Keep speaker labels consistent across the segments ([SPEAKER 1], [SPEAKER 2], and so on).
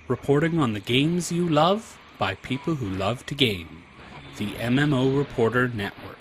[SPEAKER 1] reporting on the games you love by people who love to game. The MMO Reporter Network.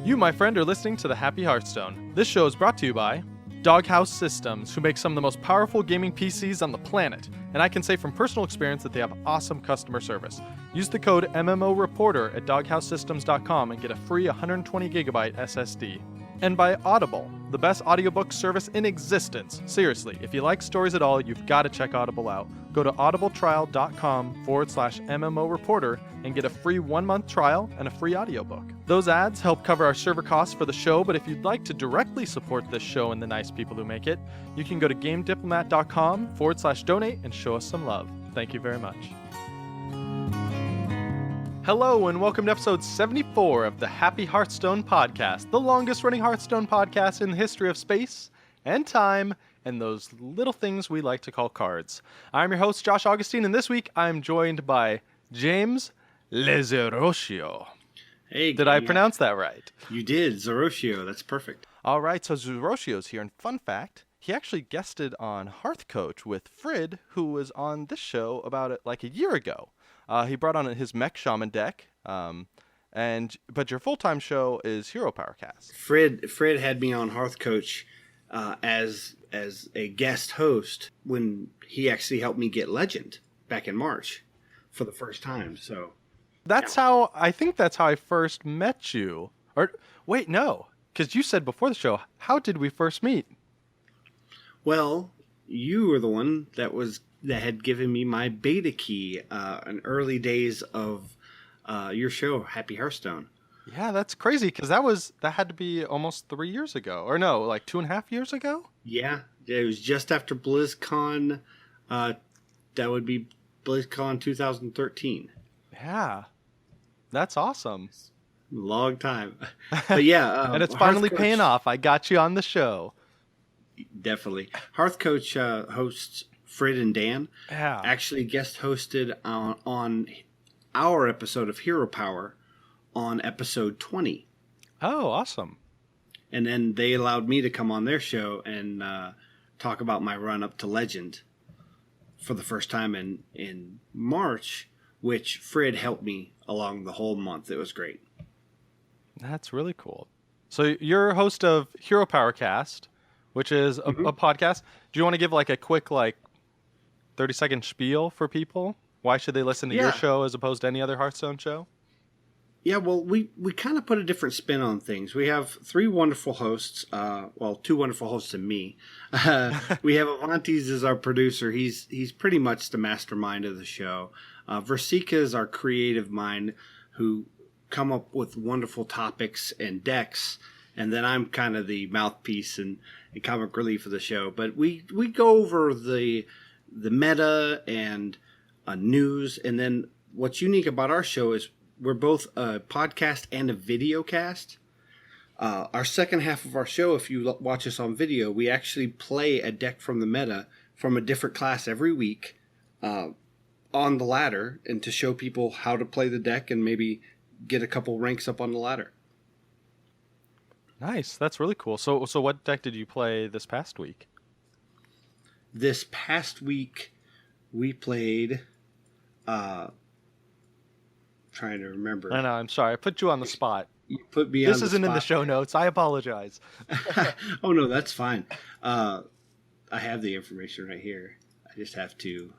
[SPEAKER 2] You, my friend, are listening to the Happy Hearthstone. This show is brought to you by Doghouse Systems, who make some of the most powerful gaming PCs on the planet. And I can say from personal experience that they have awesome customer service. Use the code MMOReporter at doghousesystems.com and get a free 120GB SSD. And by Audible, the best audiobook service in existence. Seriously, if you like stories at all, you've got to check Audible out. Go to audibletrial.com/MMOReporter and get a free 1-month trial and a free audiobook. Those ads help cover our server costs for the show, but if you'd like to directly support this show and the nice people who make it, you can go to gamediplomat.com/donate and show us some love. Thank you very much. Hello and welcome to episode 74 of the Happy Hearthstone podcast, the longest running Hearthstone podcast in the history of space and time and those little things we like to call cards. I'm your host, Josh Augustine, and this week I'm joined by James Zerotio.
[SPEAKER 3] Hey,
[SPEAKER 2] did I pronounce that right?
[SPEAKER 3] You did, Zerotio. That's perfect.
[SPEAKER 2] All right, so Zerotio's here, and fun fact, he actually guested on Hearth Coach with Frid, who was on this show about it like a year ago. He brought on his Mech Shaman deck, but your full-time show is Hero Powercast.
[SPEAKER 3] Fred had me on Hearth Coach as a guest host when he actually helped me get Legend back in March for the first time. So
[SPEAKER 2] that's how I first met you. Or wait, no, because you said before the show, how did we first meet?
[SPEAKER 3] Well, you were the one that had given me my beta key in early days of your show, Happy Hearthstone.
[SPEAKER 2] Yeah, that's crazy because that had to be almost 3 years ago, or no, like 2.5 years ago.
[SPEAKER 3] Yeah, it was just after BlizzCon. That would be BlizzCon 2013.
[SPEAKER 2] Yeah, that's awesome.
[SPEAKER 3] Long time, but yeah,
[SPEAKER 2] and it's finally paying off. I got you on the show.
[SPEAKER 3] Definitely, Hearth Coach hosts Fred and Dan actually guest hosted on our episode of Hero Power on episode 20.
[SPEAKER 2] Oh, awesome.
[SPEAKER 3] And then they allowed me to come on their show and talk about my run up to Legend for the first time in March, which Fred helped me along the whole month. It was great.
[SPEAKER 2] That's really cool. So you're a host of Hero Powercast, which is a podcast. Do you want to give like a quick 30-second spiel for people? Why should they listen to your show as opposed to any other Hearthstone show?
[SPEAKER 3] Yeah, well, we kind of put a different spin on things. We have 3 wonderful hosts. 2 wonderful hosts and me. We have Avantes as our producer. He's pretty much the mastermind of the show. Versika is our creative mind who come up with wonderful topics and decks. And then I'm kind of the mouthpiece and comic relief of the show. But we go over the meta and news. And then what's unique about our show is we're both a podcast and a video cast. Our second half of our show, if you watch us on video, we actually play a deck from the meta from a different class every week on the ladder, and to show people how to play the deck and maybe get a couple ranks up on the ladder.
[SPEAKER 2] Nice. That's really cool. So what deck did you play this past week?
[SPEAKER 3] This past week, we played... trying to remember.
[SPEAKER 2] I know, I'm sorry. I put you on the spot.
[SPEAKER 3] You put me on the spot.
[SPEAKER 2] This isn't in the show notes. I apologize.
[SPEAKER 3] Oh, no, that's fine. I have the information right here. I just have to...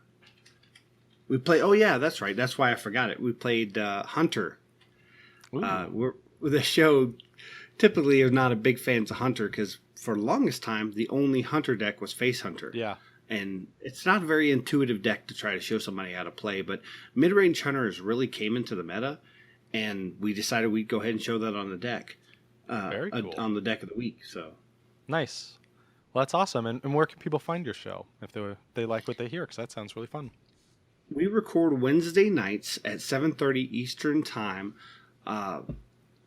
[SPEAKER 3] We played... Oh, yeah, that's right. That's why I forgot it. We played Hunter. The show typically is not a big fans of Hunter because for the longest time, the only Hunter deck was Face Hunter.
[SPEAKER 2] Yeah.
[SPEAKER 3] And it's not a very intuitive deck to try to show somebody how to play, but mid-range hunters really came into the meta, and we decided we'd go ahead and show that on the deck,
[SPEAKER 2] Very cool.
[SPEAKER 3] On the deck of the week. So
[SPEAKER 2] nice. Well, that's awesome. And where can people find your show if they like what they hear? Because that sounds really fun.
[SPEAKER 3] We record Wednesday nights at 7:30 Eastern Time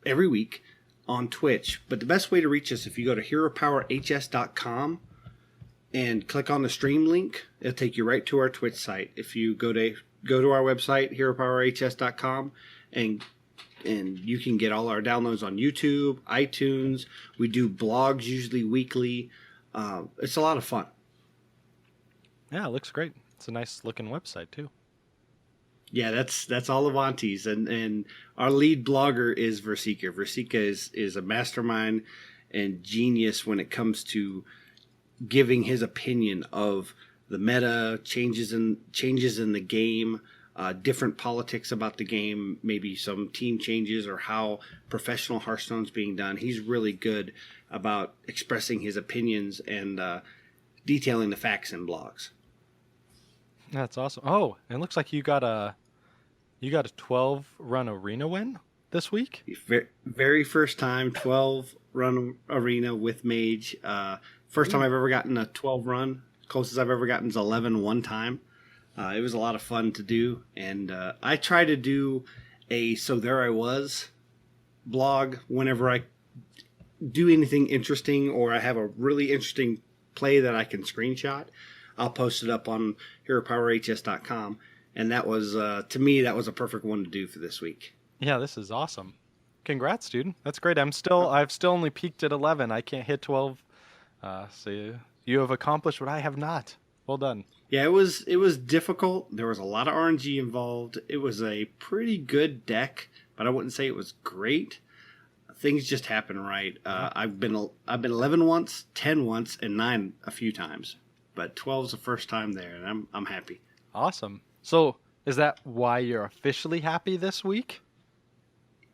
[SPEAKER 3] every week on Twitch. But the best way to reach us, if you go to heropowerhs.com and click on the stream link, it'll take you right to our Twitch site. If you go to our website, heropowerhs.com, and and you can get all our downloads on YouTube, iTunes. We do blogs usually weekly. It's a lot of fun.
[SPEAKER 2] Yeah, it looks great. It's a nice looking website too.
[SPEAKER 3] Yeah, that's all Avanti's, and our lead blogger is Versika. Versika is a mastermind and genius when it comes to giving his opinion of the meta changes in the game, different politics about the game, maybe some team changes or how professional Hearthstone's being done. He's really good about expressing his opinions and detailing the facts in blogs.
[SPEAKER 2] That's awesome. Oh, it looks like you got a 12-run arena win this week.
[SPEAKER 3] Very first time 12-run arena with Mage. First time I've ever gotten a 12-run. Closest I've ever gotten is 11 one time. It was a lot of fun to do, and I try to do a So There I Was blog whenever I do anything interesting or I have a really interesting play that I can screenshot. I'll post it up on HeroPowerHS.com, and that was, to me, that was a perfect one to do for this week.
[SPEAKER 2] Yeah, this is awesome. Congrats, dude. That's great. I've still only peaked at 11. I can't hit 12. So you have accomplished what I have not. Well done.
[SPEAKER 3] Yeah, it was difficult. There was a lot of RNG involved. It was a pretty good deck, but I wouldn't say it was great. Things just happen right. I've been 11 once, 10 once, and 9 a few times. But 12's the first time there, and I'm happy.
[SPEAKER 2] Awesome. So, is that why you're officially happy this week?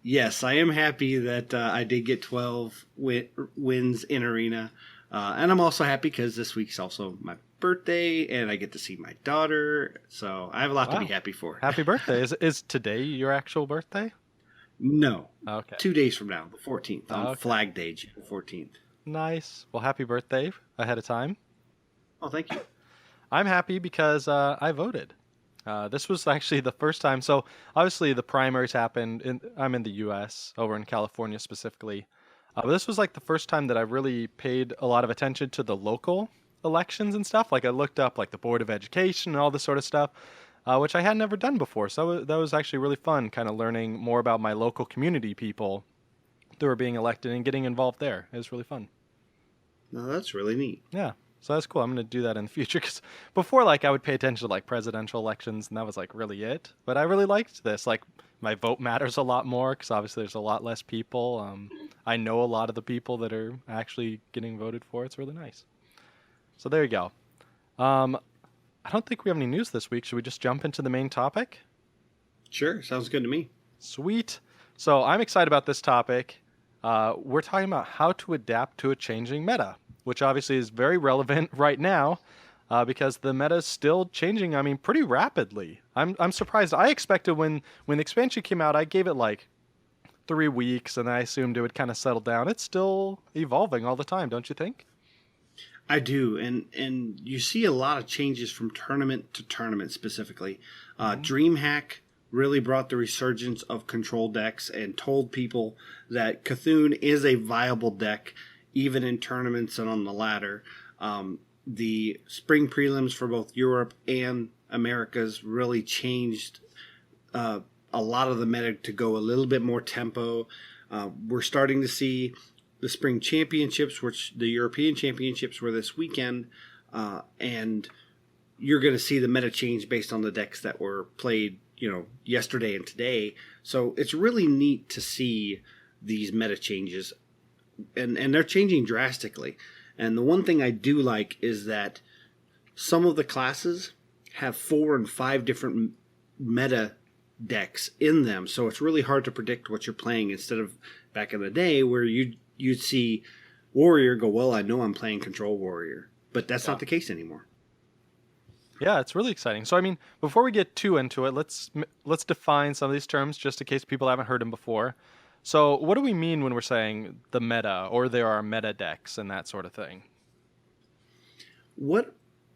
[SPEAKER 3] Yes, I am happy that I did get 12 wins in Arena. And I'm also happy because this week's also my birthday, and I get to see my daughter. So I have a lot to be happy for.
[SPEAKER 2] Happy birthday. Is today your actual birthday?
[SPEAKER 3] No.
[SPEAKER 2] Okay.
[SPEAKER 3] 2 days from now, the 14th, on Flag Day, June 14th.
[SPEAKER 2] Nice. Well, happy birthday ahead of time.
[SPEAKER 3] Oh, thank you.
[SPEAKER 2] I'm happy because I voted. This was actually the first time. So obviously the primaries happened. I'm in the U.S., over in California specifically. But this was like the first time that I really paid a lot of attention to the local elections and stuff. Like I looked up like the Board of Education and all this sort of stuff, which I had never done before. So that was actually really fun, kind of learning more about my local community people that were being elected and getting involved there. It was really fun.
[SPEAKER 3] No, that's really neat.
[SPEAKER 2] Yeah. So that's cool. I'm going to do that in the future because before, like, I would pay attention to like presidential elections, and that was like really it. But I really liked this. Like, my vote matters a lot more because obviously there's a lot less people. I know a lot of the people that are actually getting voted for. It's really nice. So there you go. I don't think we have any news this week. Should we just jump into the main topic?
[SPEAKER 3] Sure. Sounds good to me.
[SPEAKER 2] Sweet. So I'm excited about this topic. We're talking about how to adapt to a changing meta, which obviously is very relevant right now because the meta is still changing, I mean, pretty rapidly. I'm surprised. I expected when the expansion came out, I gave it like 3 weeks, and I assumed it would kind of settle down. It's still evolving all the time, don't you think?
[SPEAKER 3] I do, and you see a lot of changes from tournament to tournament specifically. DreamHack really brought the resurgence of control decks and told people that Cthulhu is a viable deck even in tournaments and on the ladder. The spring prelims for both Europe and Americas really changed a lot of the meta to go a little bit more tempo. We're starting to see the spring championships, which the European championships were this weekend, and you're going to see the meta change based on the decks that were played, yesterday and today. So it's really neat to see these meta changes, and they're changing drastically. And the one thing I do like is that some of the classes have 4 and 5 different meta decks in them, so it's really hard to predict what you're playing instead of back in the day where you'd see Warrior go, well, I know I'm playing Control Warrior, but that's not the case anymore.
[SPEAKER 2] Yeah, it's really exciting. So, I mean, before we get too into it, let's define some of these terms just in case people haven't heard them before. So, what do we mean when we're saying the meta, or there are meta decks and that sort of thing?
[SPEAKER 3] What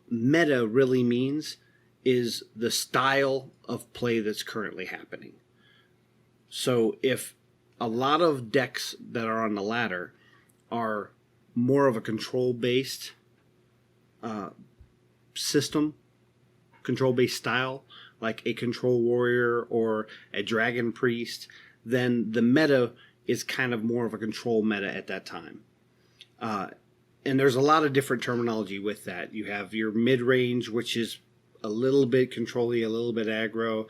[SPEAKER 3] meta really means is the style of play that's currently happening. So, if a lot of decks that are on the ladder are more of a control-based system, control-based style, like a Control Warrior or a Dragon Priest, then the meta is kind of more of a control meta at that time. And there's a lot of different terminology with that. You have your mid-range, which is a little bit control-y, a little bit aggro.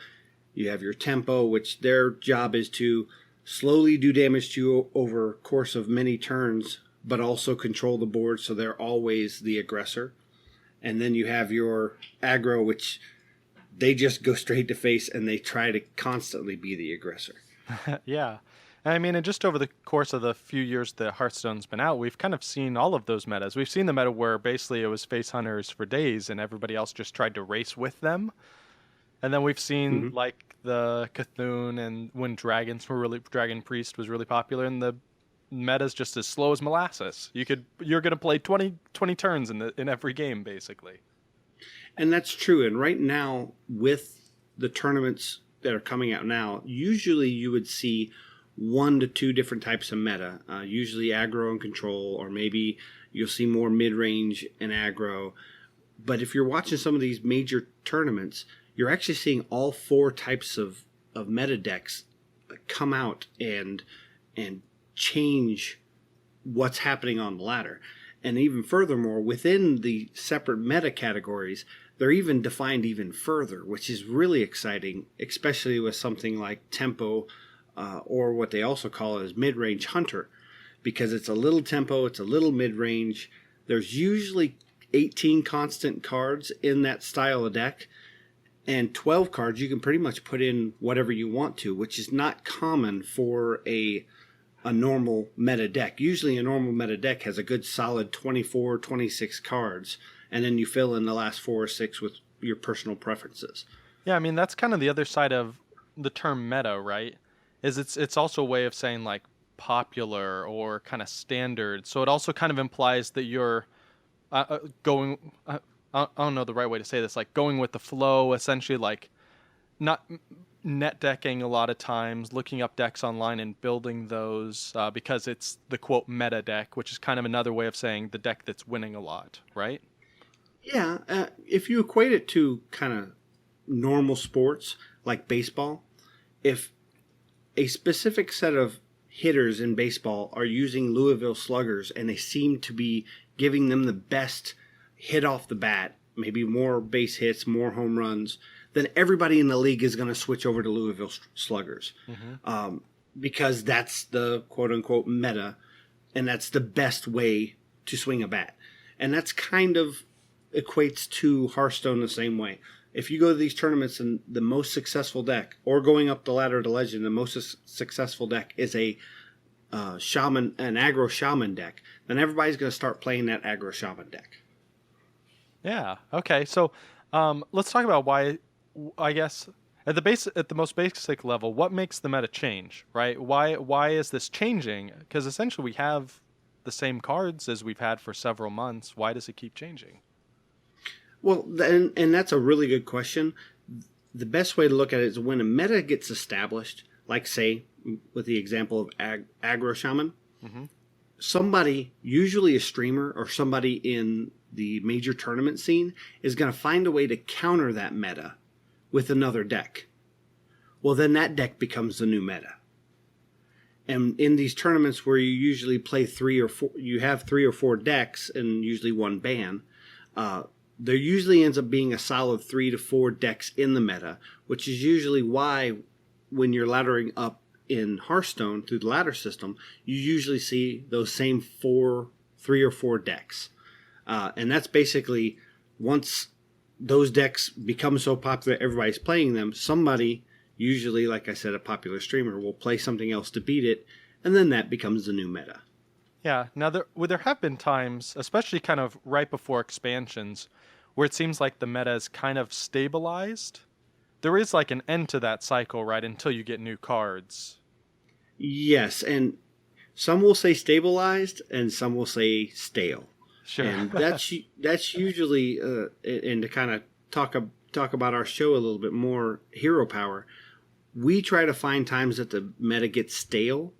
[SPEAKER 3] You have your tempo, which their job is to slowly do damage to you over a course of many turns, but also control the board, so they're always the aggressor. And then you have your aggro, which they just go straight to face and they try to constantly be the aggressor.
[SPEAKER 2] Yeah. I mean, and just over the course of the few years that Hearthstone's been out, we've kind of seen all of those metas. We've seen the meta where basically it was face hunters for days and everybody else just tried to race with them. And then we've seen like the Cthulhu and when Dragon Priest was really popular, and the meta's just as slow as molasses. You're going to play 20 turns in every game basically.
[SPEAKER 3] And that's true. And right now with the tournaments that are coming out now, usually you would see 1 to 2 different types of meta, usually aggro and control, or maybe you'll see more mid-range and aggro. But if you're watching some of these major tournaments, you're actually seeing all 4 types of meta decks come out and change what's happening on the ladder. And even furthermore, within the separate meta categories, they're even defined even further, which is really exciting, especially with something like tempo, or what they also call as mid-range hunter, because it's a little tempo, it's a little mid-range. There's usually 18 constant cards in that style of deck, and 12 cards you can pretty much put in whatever you want to, which is not common for a normal meta deck. Usually a normal meta deck has a good solid 24, 26 cards, and then you fill in the last 4 or 6 with your personal preferences.
[SPEAKER 2] Yeah, I mean, that's kind of the other side of the term meta, right? Is it's also a way of saying like popular or kind of standard. So it also kind of implies that you're going, I don't know the right way to say this, like going with the flow, essentially, like not net decking a lot of times, looking up decks online and building those because it's the quote meta deck, which is kind of another way of saying the deck that's winning a lot, right?
[SPEAKER 3] Yeah, if you equate it to kind of normal sports like baseball, if a specific set of hitters in baseball are using Louisville Sluggers and they seem to be giving them the best hit off the bat, maybe more base hits, more home runs, then everybody in the league is going to switch over to Louisville Sluggers, because that's the quote-unquote meta, and that's the best way to swing a bat. And that's kind of equates to Hearthstone the same way. If you go to these tournaments and the most successful deck, or going up the ladder to Legend, the most successful deck is an aggro shaman deck, then everybody's going to start playing that aggro shaman deck.
[SPEAKER 2] Yeah. Okay. So let's talk about why. I guess at the most basic level, what makes the meta change, right? Why is this changing? Because essentially we have the same cards as we've had for several months. Why does it keep changing?
[SPEAKER 3] Well, and that's a really good question. The best way to look at it is when a meta gets established, like say with the example of aggro shaman, somebody, usually a streamer or somebody in the major tournament scene, is going to find a way to counter that meta with another deck. Well, then that deck becomes the new meta. And in these tournaments where you usually play 3 or 4, you have 3 or 4 decks and usually one ban, there usually ends up being a solid 3 to 4 decks in the meta, which is usually why when you're laddering up in Hearthstone through the ladder system, you usually see those same 3 or 4 decks. And that's basically, once those decks become so popular everybody's playing them, somebody, usually like I said a popular streamer, will play something else to beat it, and then that becomes the new meta.
[SPEAKER 2] Yeah. Now there have been times, especially kind of right before expansions, where it seems like the meta is kind of stabilized. There is like an end to that cycle, right, until you get new cards.
[SPEAKER 3] Yes, and some will say stabilized and some will say stale.
[SPEAKER 2] Sure.
[SPEAKER 3] And that's usually, and to kind of talk about our show a little bit more, Hero Power, we try to find times that the meta gets stale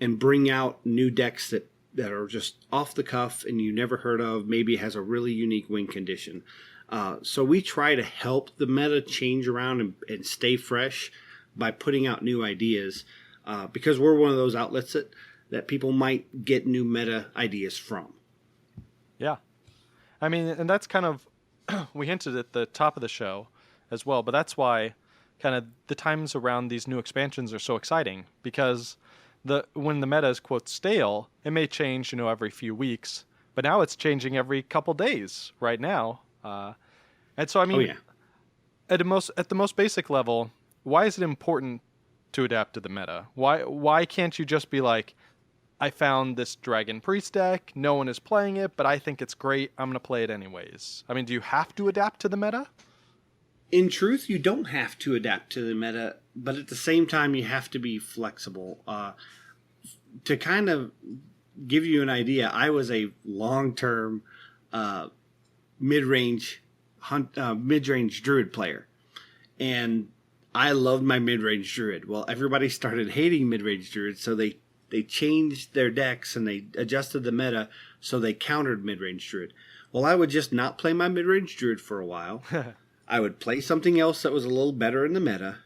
[SPEAKER 3] and bring out new decks that are just off the cuff and you never heard of, maybe has a really unique win condition. So we try to help the meta change around and stay fresh by putting out new ideas. because we're one of those outlets that people might get new meta ideas from.
[SPEAKER 2] Yeah. I mean, and that's kind of, we hinted at the top of the show as well, but that's why kind of the times around these new expansions are so exciting, because when the meta is, quote, stale, it may change, every few weeks, but now it's changing every couple days right now. And so, I mean,
[SPEAKER 3] Oh, yeah.
[SPEAKER 2] at the most basic level, why is it important to adapt to the meta? Why can't you just be like, I found this Dragon Priest deck, no one is playing it, but I think it's great, I'm going to play it anyways? I mean, do you have to adapt to the meta?
[SPEAKER 3] In truth, you don't have to adapt to the meta, but at the same time, you have to be flexible. To kind of give you an idea, I was a long-term mid-range druid player, and I loved my mid-range druid. Well, everybody started hating mid-range druids, so they changed their decks and they adjusted the meta so they countered mid-range druid. Well, I would just not play my mid-range druid for a while. I would play something else that was a little better in the meta,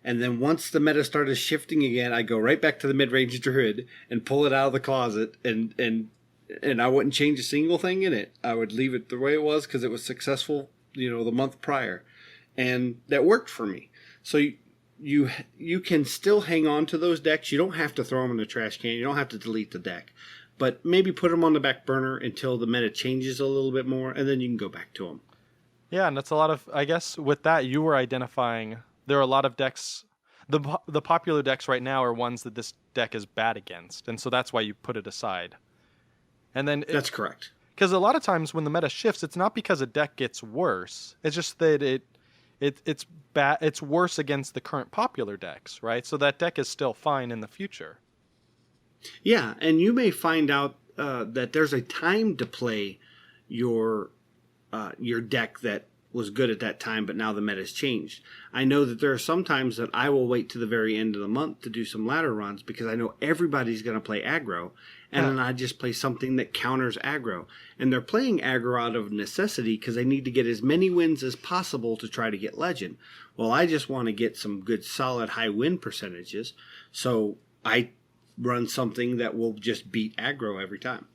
[SPEAKER 3] and then once the meta started shifting again, I'd go right back to the mid-range druid and pull it out of the closet, and I wouldn't change a single thing in it. I would leave it the way it was because it was successful, the month prior, and that worked for me. So you can still hang on to those decks. You don't have to throw them in the trash can. You don't have to delete the deck, but maybe put them on the back burner until the meta changes a little bit more, and then you can go back to them.
[SPEAKER 2] Yeah, and that's a lot of, I guess with that, you were identifying there are a lot of decks. The popular decks right now are ones that this deck is bad against, and so that's why you put it aside. And then
[SPEAKER 3] That's correct.
[SPEAKER 2] Because a lot of times when the meta shifts, it's not because a deck gets worse. It's just that it's bad. It's worse against the current popular decks, right? So that deck is still fine in the future.
[SPEAKER 3] Yeah, and you may find out that there's a time to play your deck that was good at that time, but now the meta's changed. I know that there are some times that I will wait to the very end of the month to do some ladder runs because I know everybody's going to play aggro, and then I just play something that counters aggro. And they're playing aggro out of necessity because they need to get as many wins as possible to try to get legend. Well, I just want to get some good solid high win percentages, so I run something that will just beat aggro every time.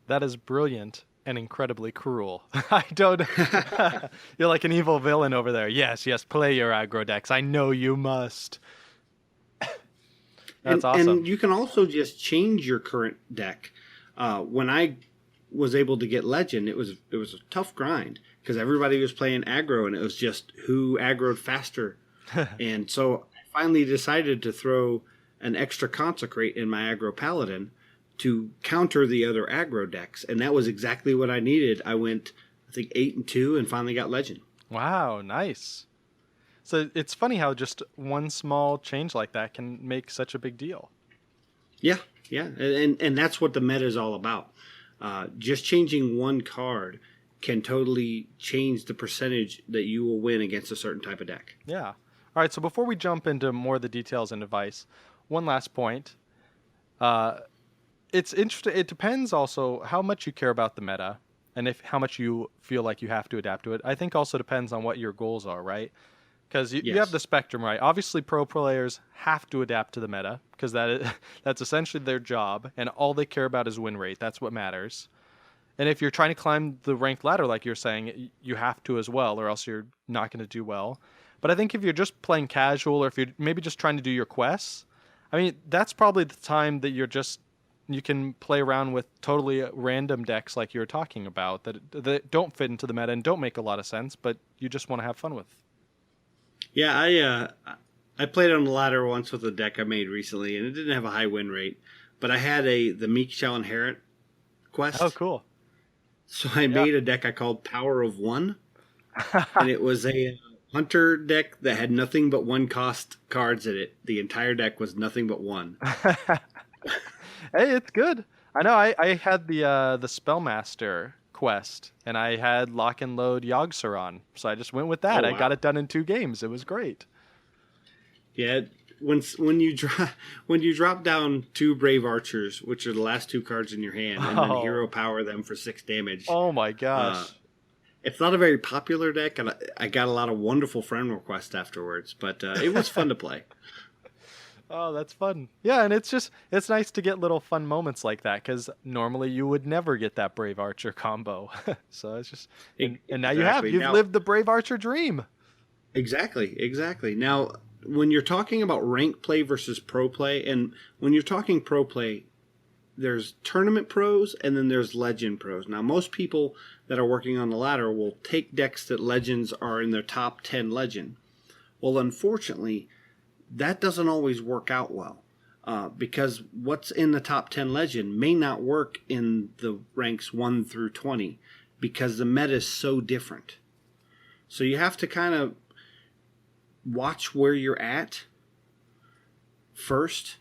[SPEAKER 2] That is brilliant and incredibly cruel. I don't... You're like an evil villain over there. Yes, play your aggro decks. I know you must. That's awesome.
[SPEAKER 3] And you can also just change your current deck. When I was able to get legend, it was a tough grind because everybody was playing aggro, and it was just who aggroed faster. And so I finally decided to throw an extra consecrate in my aggro paladin to counter the other aggro decks, and that was exactly what I needed. I went, I think, 8-2, and finally got legend.
[SPEAKER 2] Wow, nice. So it's funny how just one small change like that can make such a big deal.
[SPEAKER 3] Yeah, and that's what the meta is all about. Just changing one card can totally change the percentage that you will win against a certain type of deck.
[SPEAKER 2] Yeah. All right, so before we jump into more of the details and advice, one last point. It's interesting. It depends also how much you care about the meta and how much you feel like you have to adapt to it. I think also depends on what your goals are, right? Because you have the spectrum, right? Obviously, pro players have to adapt to the meta because that's essentially their job, and all they care about is win rate. That's what matters. And if you're trying to climb the ranked ladder, like you're saying, you have to as well, or else you're not going to do well. But I think if you're just playing casual, or if you're maybe just trying to do your quests, I mean, that's probably the time that you can play around with totally random decks like you were talking about that don't fit into the meta and don't make a lot of sense, but you just want to have fun with.
[SPEAKER 3] Yeah, I played on the ladder once with a deck I made recently, and it didn't have a high win rate, but I had the Meek Shall Inherit quest.
[SPEAKER 2] Oh, cool.
[SPEAKER 3] So I made a deck I called Power of One, and it was a hunter deck that had nothing but one cost cards in it. The entire deck was nothing but one.
[SPEAKER 2] Hey, it's good. I know. I had the Spellmaster quest, and I had Lock and Load Yogg-Saron, so I just went with that.
[SPEAKER 3] Oh, wow.
[SPEAKER 2] I got it done in 2 games. It was great.
[SPEAKER 3] Yeah, when you drop down 2 Brave Archers, which are the last 2 cards in your hand, and then hero power them for 6 damage.
[SPEAKER 2] Oh my gosh.
[SPEAKER 3] It's not a very popular deck, and I got a lot of wonderful friend requests afterwards, but it was fun to play.
[SPEAKER 2] Oh, that's fun. Yeah, and it's nice to get little fun moments like that because normally you would never get that Brave Archer combo. So it's just and now
[SPEAKER 3] Exactly.
[SPEAKER 2] you've lived the Brave Archer dream.
[SPEAKER 3] Exactly. Now, when you're talking about rank play versus pro play, and when you're talking pro play, there's tournament pros and then there's legend pros. Now, most people that are working on the ladder will take decks that legends are in their top 10 legend. Well, unfortunately, that doesn't always work out well because what's in the top 10 legend may not work in the ranks 1 through 20 because the meta is so different. So you have to kind of watch where you're at first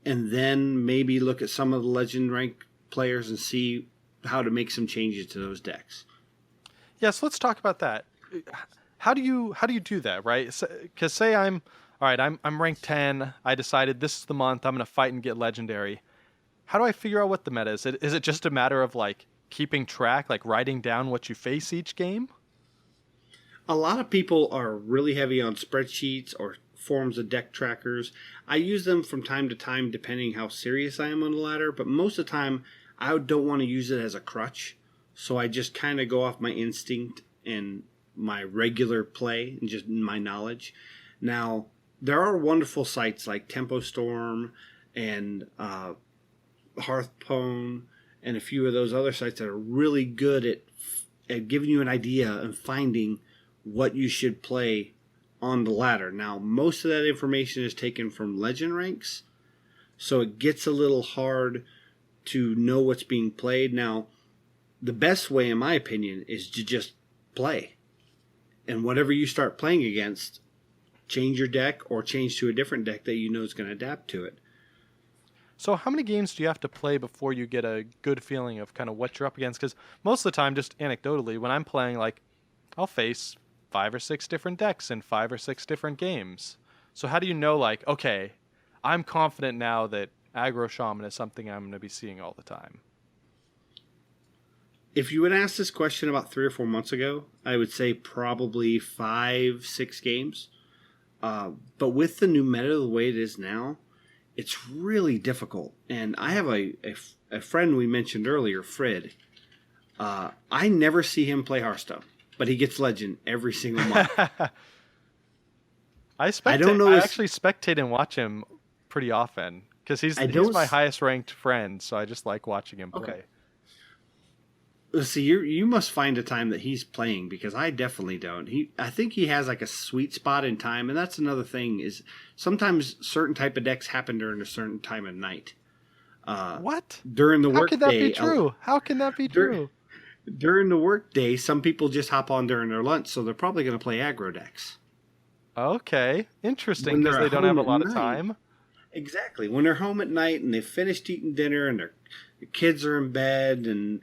[SPEAKER 3] and then maybe look at some of the legend rank players and see how to make some changes to those decks.
[SPEAKER 2] Yes, let's talk about that. How do you do that, right? Because say I'm ranked 10. I decided this is the month I'm going to fight and get legendary. How do I figure out what the meta is? Is it just a matter of like keeping track, like writing down what you face each game?
[SPEAKER 3] A lot of people are really heavy on spreadsheets or forms of deck trackers. I use them from time to time depending how serious I am on the ladder, but most of the time I don't want to use it as a crutch. So I just kind of go off my instinct and my regular play and just my knowledge. Now, there are wonderful sites like Tempo Storm and Hearthstone and a few of those other sites that are really good at giving you an idea and finding what you should play on the ladder. Now, most of that information is taken from legend ranks, so it gets a little hard to know what's being played. Now, the best way, in my opinion, is to just play. And whatever you start playing against, change your deck or change to a different deck that you know is going to adapt to it.
[SPEAKER 2] So how many games do you have to play before you get a good feeling of kind of what you're up against? Because most of the time, just anecdotally, when I'm playing, like, I'll face 5 or 6 different decks in 5 or 6 different games. So how do you know, like, okay, I'm confident now that aggro shaman is something I'm going to be seeing all the time?
[SPEAKER 3] If you would ask this question about 3 or 4 months ago, I would say probably 5, 6 games. But with the new meta the way it is now, it's really difficult. And I have a friend we mentioned earlier, Fred. I never see him play Hearthstone, but he gets legend every single month.
[SPEAKER 2] I actually spectate and watch him pretty often because he's my highest ranked friend, so I just like watching him play.
[SPEAKER 3] Okay. See, you must find a time that he's playing because I definitely don't. I think he has like a sweet spot in time, and that's another thing is sometimes certain type of decks happen during a certain time of night.
[SPEAKER 2] What?
[SPEAKER 3] During the work day.
[SPEAKER 2] How can that be true? How can that be true?
[SPEAKER 3] During the work day, some people just hop on during their lunch, so they're probably going to play aggro decks.
[SPEAKER 2] Okay, interesting because they don't have a lot of time.
[SPEAKER 3] Exactly. When they're home at night and they've finished eating dinner and their kids are in bed and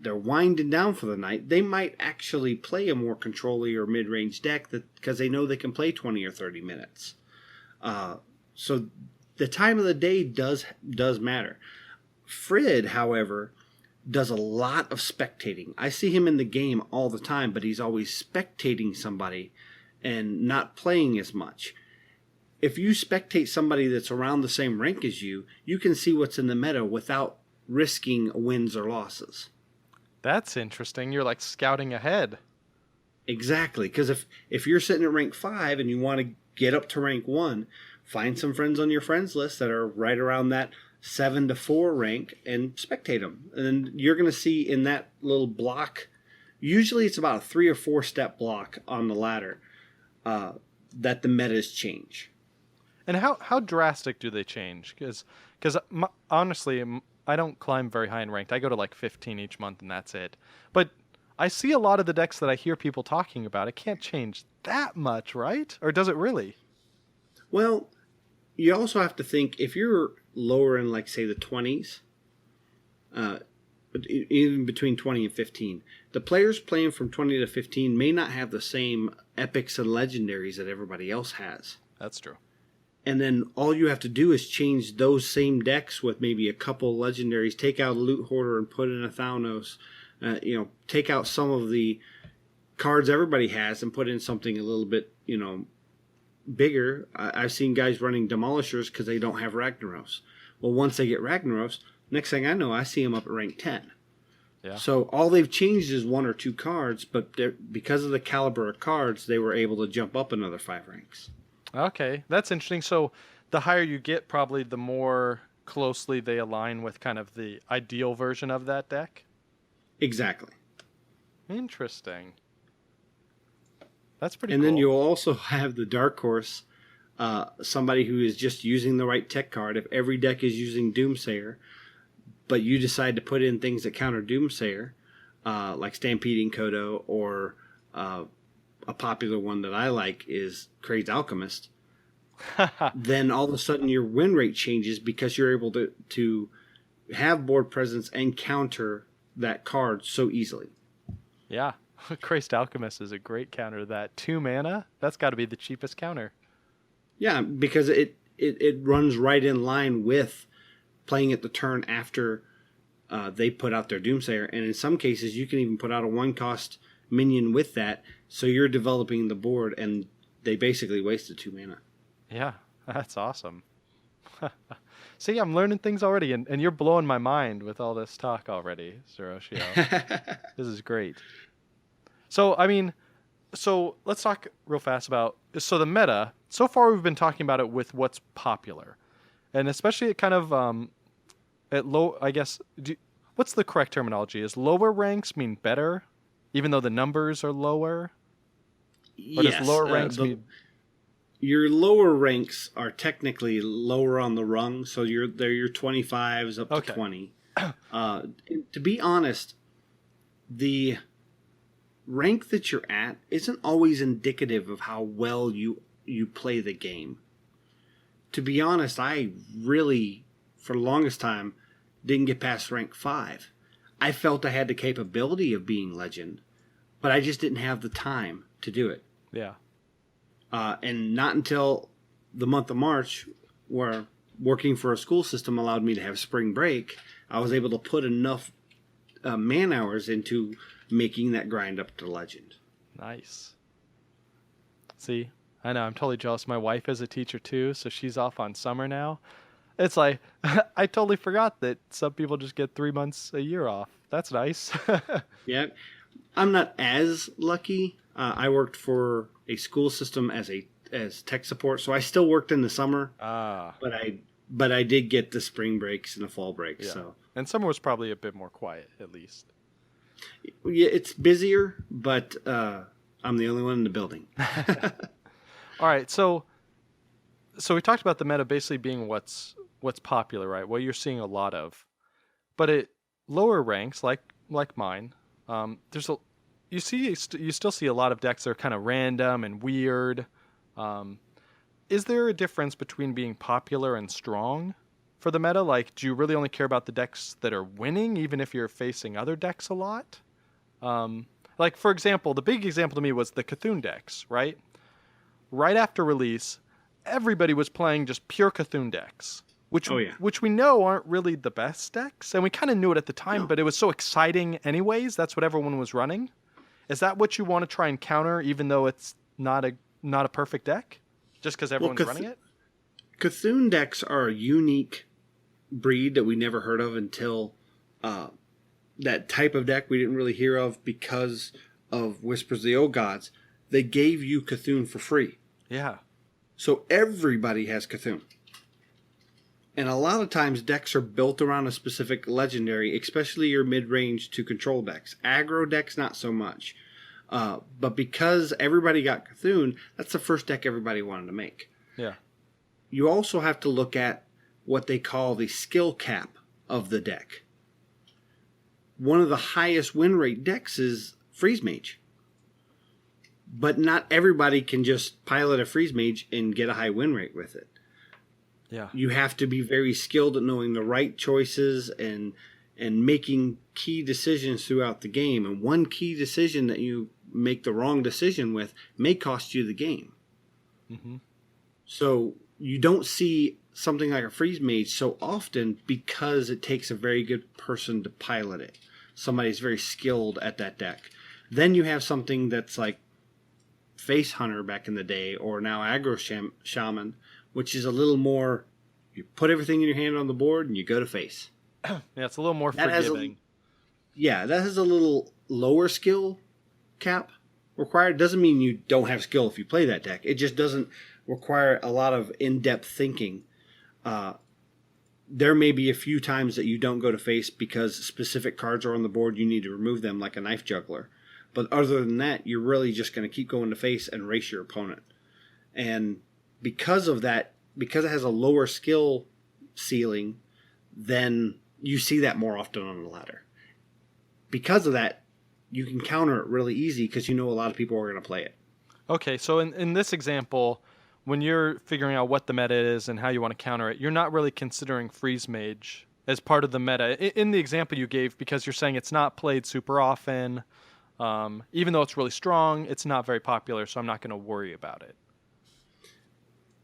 [SPEAKER 3] they're winding down for the night, they might actually play a more control-y or mid-range deck because they know they can play 20 or 30 minutes. So the time of the day does matter. Fred, however, does a lot of spectating. I see him in the game all the time, but he's always spectating somebody and not playing as much. If you spectate somebody that's around the same rank as you, you can see what's in the meta without risking wins or losses.
[SPEAKER 2] That's interesting. You're like scouting ahead.
[SPEAKER 3] Exactly, because if you're sitting at rank 5 and you want to get up to rank 1, find some friends on your friends list that are right around that 7 to 4 rank and spectate them. And then you're going to see in that little block, usually it's about a 3 or 4 step block on the ladder, that the metas change.
[SPEAKER 2] And how drastic do they change? Because honestly, I don't climb very high in ranked. I go to like 15 each month and that's it. But I see a lot of the decks that I hear people talking about. It can't change that much, right? Or does it really?
[SPEAKER 3] Well, you also have to think if you're lower in, like, say, the 20s, even between 20 and 15, the players playing from 20 to 15 may not have the same epics and legendaries that everybody else has.
[SPEAKER 2] That's true.
[SPEAKER 3] And then all you have to do is change those same decks with maybe a couple legendaries, take out a Loot Hoarder and put in a Thaunos, take out some of the cards everybody has and put in something a little bit, bigger, I've seen guys running Demolishers because they don't have Ragnaros. Well, once they get Ragnaros, next thing I know, I see them up at rank 10.
[SPEAKER 2] Yeah.
[SPEAKER 3] So all they've changed is 1 or 2 cards, but because of the caliber of cards, they were able to jump up another 5 ranks.
[SPEAKER 2] Okay, that's interesting. So the higher you get, probably the more closely they align with kind of the ideal version of that deck?
[SPEAKER 3] Exactly.
[SPEAKER 2] Interesting. That's pretty
[SPEAKER 3] and
[SPEAKER 2] cool.
[SPEAKER 3] then you'll also have the Dark Horse, somebody who is just using the right tech card. If every deck is using Doomsayer, but you decide to put in things that counter Doomsayer, like Stampeding Kodo, or a popular one that I like is Crazed Alchemist, then all of a sudden your win rate changes because you're able to have board presence and counter that card so easily.
[SPEAKER 2] Yeah. Crazed Alchemist is a great counter to that. 2 mana? That's got to be the cheapest counter.
[SPEAKER 3] Yeah, because it runs right in line with playing it the turn after they put out their Doomsayer. And in some cases, you can even put out a 1-cost minion with that, so you're developing the board, and they basically wasted 2 mana.
[SPEAKER 2] Yeah, that's awesome. See, I'm learning things already, and you're blowing my mind with all this talk already, Zerotio. This is great. So, I mean, let's talk real fast about, so the meta, so far we've been talking about it with what's popular. And especially at kind of, at low, I guess, what's the correct terminology? Is lower ranks mean better, even though the numbers are lower? Or
[SPEAKER 3] Yes.
[SPEAKER 2] does lower ranks mean...
[SPEAKER 3] Your lower ranks are technically lower on the rung, so they're your 25s up to 20. To be honest, the rank that you're at isn't always indicative of how well you play the game. To be honest, I really, for the longest time, didn't get past rank 5. I felt I had the capability of being legend, but I just didn't have the time to do it.
[SPEAKER 2] Yeah.
[SPEAKER 3] And not until the month of March, where working for a school system allowed me to have spring break, I was able to put enough man hours into making that grind up to legend.
[SPEAKER 2] Nice. See, I know, I'm totally jealous. My wife is a teacher too, so she's off on summer now. It's like, I totally forgot that some people just get 3 months a year off. That's nice.
[SPEAKER 3] Yeah. I'm not as lucky. I worked for a school system as tech support, so I still worked in the summer. But I did get the spring breaks and the fall breaks.
[SPEAKER 2] Yeah.
[SPEAKER 3] So,
[SPEAKER 2] and summer was probably a bit more quiet, at least.
[SPEAKER 3] Yeah, it's busier, but I'm the only one in the building.
[SPEAKER 2] All right, so we talked about the meta basically being what's popular, right? What you're seeing a lot of, but at lower ranks, like mine, you still see a lot of decks that are kind of random and weird. Is there a difference between being popular and strong for the meta? Like, do you really only care about the decks that are winning, even if you're facing other decks a lot? Like, for example, the big example to me was the Cthulhu decks, right? Right after release, everybody was playing just pure Cthulhu decks, which we know aren't really the best decks, and we kind of knew it at the time, but it was so exciting anyways. That's what everyone was running. Is that what you want to try and counter, even though it's not a perfect deck, just because everyone's running it?
[SPEAKER 3] Cthulhu decks are a unique breed that we never heard of until that type of deck we didn't really hear of because of Whispers of the Old Gods. They gave you Cthulhu for free.
[SPEAKER 2] Yeah.
[SPEAKER 3] So everybody has Cthulhu. And a lot of times decks are built around a specific legendary, especially your mid-range to control decks. Aggro decks, not so much. But because everybody got Cthulhu, that's the first deck everybody wanted to make.
[SPEAKER 2] Yeah.
[SPEAKER 3] You also have to look at what they call the skill cap of the deck. One of the highest win rate decks is Freeze Mage. But not everybody can just pilot a Freeze Mage and get a high win rate with it.
[SPEAKER 2] Yeah.
[SPEAKER 3] You have to be very skilled at knowing the right choices and making key decisions throughout the game. And one key decision that you make the wrong decision with may cost you the game.
[SPEAKER 2] Mm-hmm.
[SPEAKER 3] So you don't see something like a Freeze Mage so often because it takes a very good person to pilot it. Somebody's very skilled at that deck. Then you have something that's like face hunter back in the day, or now aggro shaman, which is a little more, you put everything in your hand on the board and you go to face.
[SPEAKER 2] Yeah, it's a little more
[SPEAKER 3] That
[SPEAKER 2] forgiving.
[SPEAKER 3] that has a little lower skill cap required. Doesn't mean you don't have skill if you play that deck. It just doesn't require a lot of in-depth thinking. There may be a few times that you don't go to face because specific cards are on the board. You need to remove them, like a knife juggler. But other than that, you're really just going to keep going to face and race your opponent. And because of that, because it has a lower skill ceiling, then you see that more often on the ladder. Because of that, you can counter it really easy because you know a lot of people are going to play it.
[SPEAKER 2] Okay, so in this example, when you're figuring out what the meta is and how you want to counter it, you're not really considering Freeze Mage as part of the meta. In the example you gave, because you're saying it's not played super often, even though it's really strong, it's not very popular, so I'm not going to worry about it.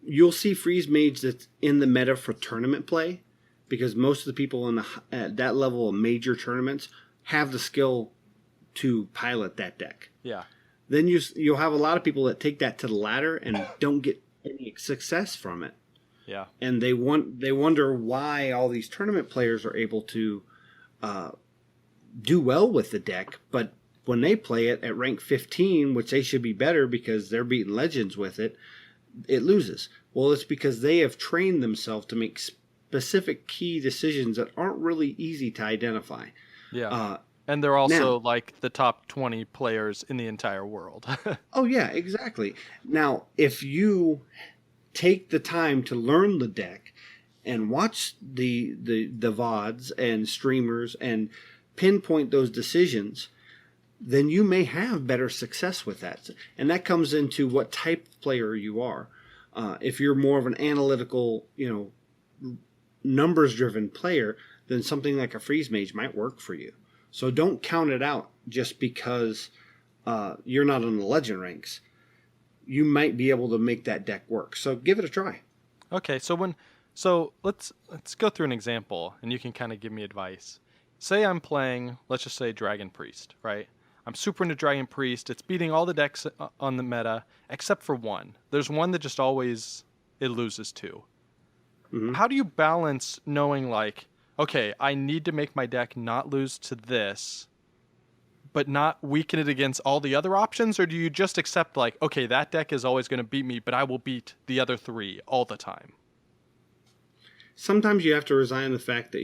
[SPEAKER 3] You'll see Freeze Mage that's in the meta for tournament play, because most of the people at that level of major tournaments have the skill to pilot that deck.
[SPEAKER 2] Yeah.
[SPEAKER 3] Then you'll have a lot of people that take that to the ladder and don't get any success from it.
[SPEAKER 2] Yeah.
[SPEAKER 3] And they wonder why all these tournament players are able to do well with the deck, but when they play it at rank 15, which they should be better because they're beating legends with it, it loses. Well, it's because they have trained themselves to make specific key decisions that aren't really easy to identify.
[SPEAKER 2] Yeah. And they're also like the top 20 players in the entire world.
[SPEAKER 3] Oh, yeah, exactly. Now, if you take the time to learn the deck and watch the VODs and streamers and pinpoint those decisions, then you may have better success with that. And that comes into what type of player you are. If you're more of an analytical, numbers-driven player, then something like a Freeze Mage might work for you. So don't count it out just because you're not on the legend ranks. You might be able to make that deck work. So give it a try.
[SPEAKER 2] Okay, so let's go through an example, and you can kind of give me advice. Say I'm playing, let's just say Dragon Priest, right? I'm super into Dragon Priest. It's beating all the decks on the meta, except for one. There's one that just always it loses to. Mm-hmm. How do you balance knowing, like, okay, I need to make my deck not lose to this, but not weaken it against all the other options? Or do you just accept, like, okay, that deck is always going to beat me, but I will beat the other three all the time?
[SPEAKER 3] Sometimes you have to resign the fact that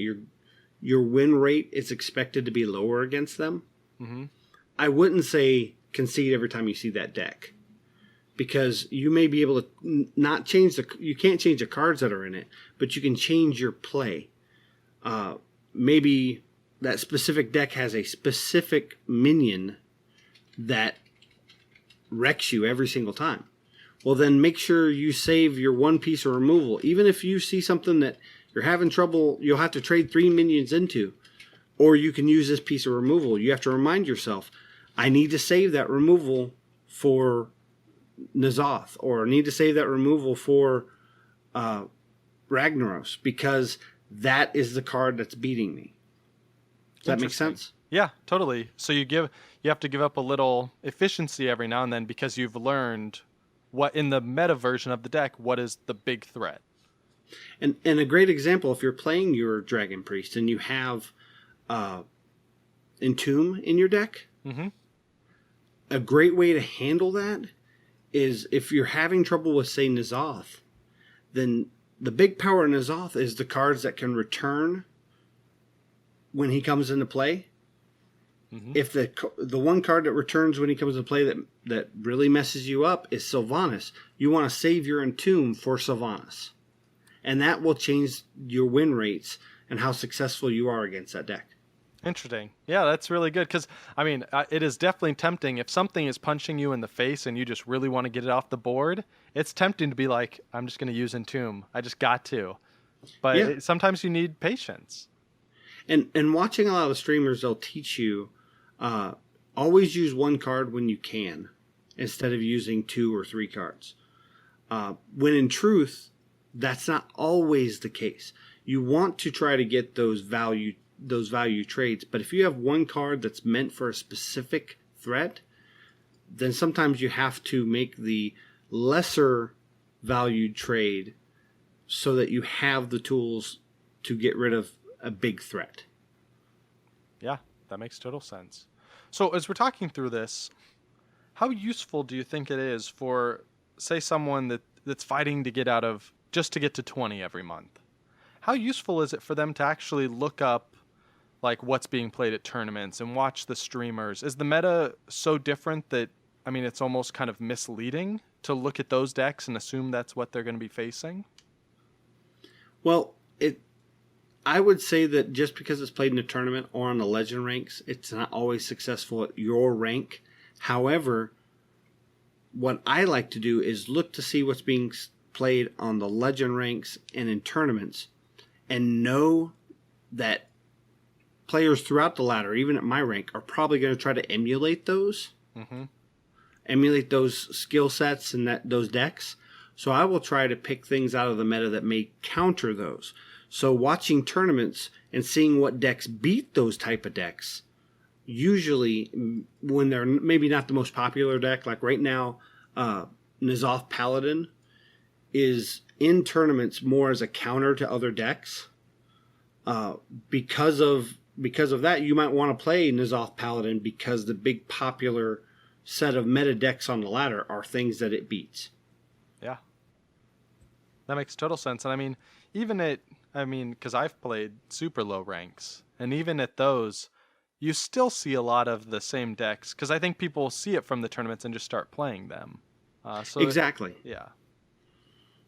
[SPEAKER 3] your win rate is expected to be lower against them. Mm-hmm. I wouldn't say concede every time you see that deck, because you may be able to not change you can't change the cards that are in it, but you can change your play. Maybe that specific deck has a specific minion that wrecks you every single time. Well, then make sure you save your one piece of removal. Even if you see something that you're having trouble, you'll have to trade 3 minions into, or you can use this piece of removal. You have to remind yourself, I need to save that removal for N'Zoth, or I need to save that removal for Ragnaros, because that is the card that's beating me. Does that make sense?
[SPEAKER 2] Yeah, totally. So you have to give up a little efficiency every now and then because you've learned what in the meta version of the deck, what is the big threat.
[SPEAKER 3] And a great example, if you're playing your Dragon Priest and you have Entomb in your deck, mm-hmm. A great way to handle that is if you're having trouble with, say, N'Zoth, then the big power in N'Zoth is the cards that can return when he comes into play. Mm-hmm. If the one card that returns when he comes into play that really messes you up is Sylvanas, you want to save your Entomb for Sylvanas. And that will change your win rates and how successful you are against that deck.
[SPEAKER 2] Interesting. Yeah, that's really good because, I mean, it is definitely tempting. If something is punching you in the face and you just really want to get it off the board, it's tempting to be like, I'm just going to use Entomb. I just got to. But sometimes you need patience.
[SPEAKER 3] And watching a lot of streamers, they'll teach you always use one card when you can instead of using 2 or 3 cards. When in truth, that's not always the case. You want to try to get those value trades, but if you have one card that's meant for a specific threat, then sometimes you have to make the lesser valued trade so that you have the tools to get rid of a big threat.
[SPEAKER 2] Yeah, that makes total sense. So as we're talking through this, how useful do you think it is for, say, someone that's fighting to get out of, just to get to 20 every month? How useful is it for them to actually look up like what's being played at tournaments and watch the streamers? Is the meta so different that, I mean, it's almost kind of misleading to look at those decks and assume that's what they're going to be facing?
[SPEAKER 3] Well, I would say that just because it's played in a tournament or on the legend ranks, it's not always successful at your rank. However, what I like to do is look to see what's being played on the legend ranks and in tournaments, and know that players throughout the ladder, even at my rank, are probably going to try to emulate those.
[SPEAKER 2] Mm-hmm.
[SPEAKER 3] Emulate those skill sets and those decks. So I will try to pick things out of the meta that may counter those. So watching tournaments and seeing what decks beat those type of decks, usually when they're maybe not the most popular deck, like right now, N'Zoth Paladin is in tournaments more as a counter to other decks. Because of that, you might want to play N'Zoth Paladin because the big popular set of meta decks on the ladder are things that it beats.
[SPEAKER 2] Yeah. That makes total sense. And I mean, because I've played super low ranks, and even at those, you still see a lot of the same decks, because I think people see it from the tournaments and just start playing them.
[SPEAKER 3] Exactly.
[SPEAKER 2] Yeah.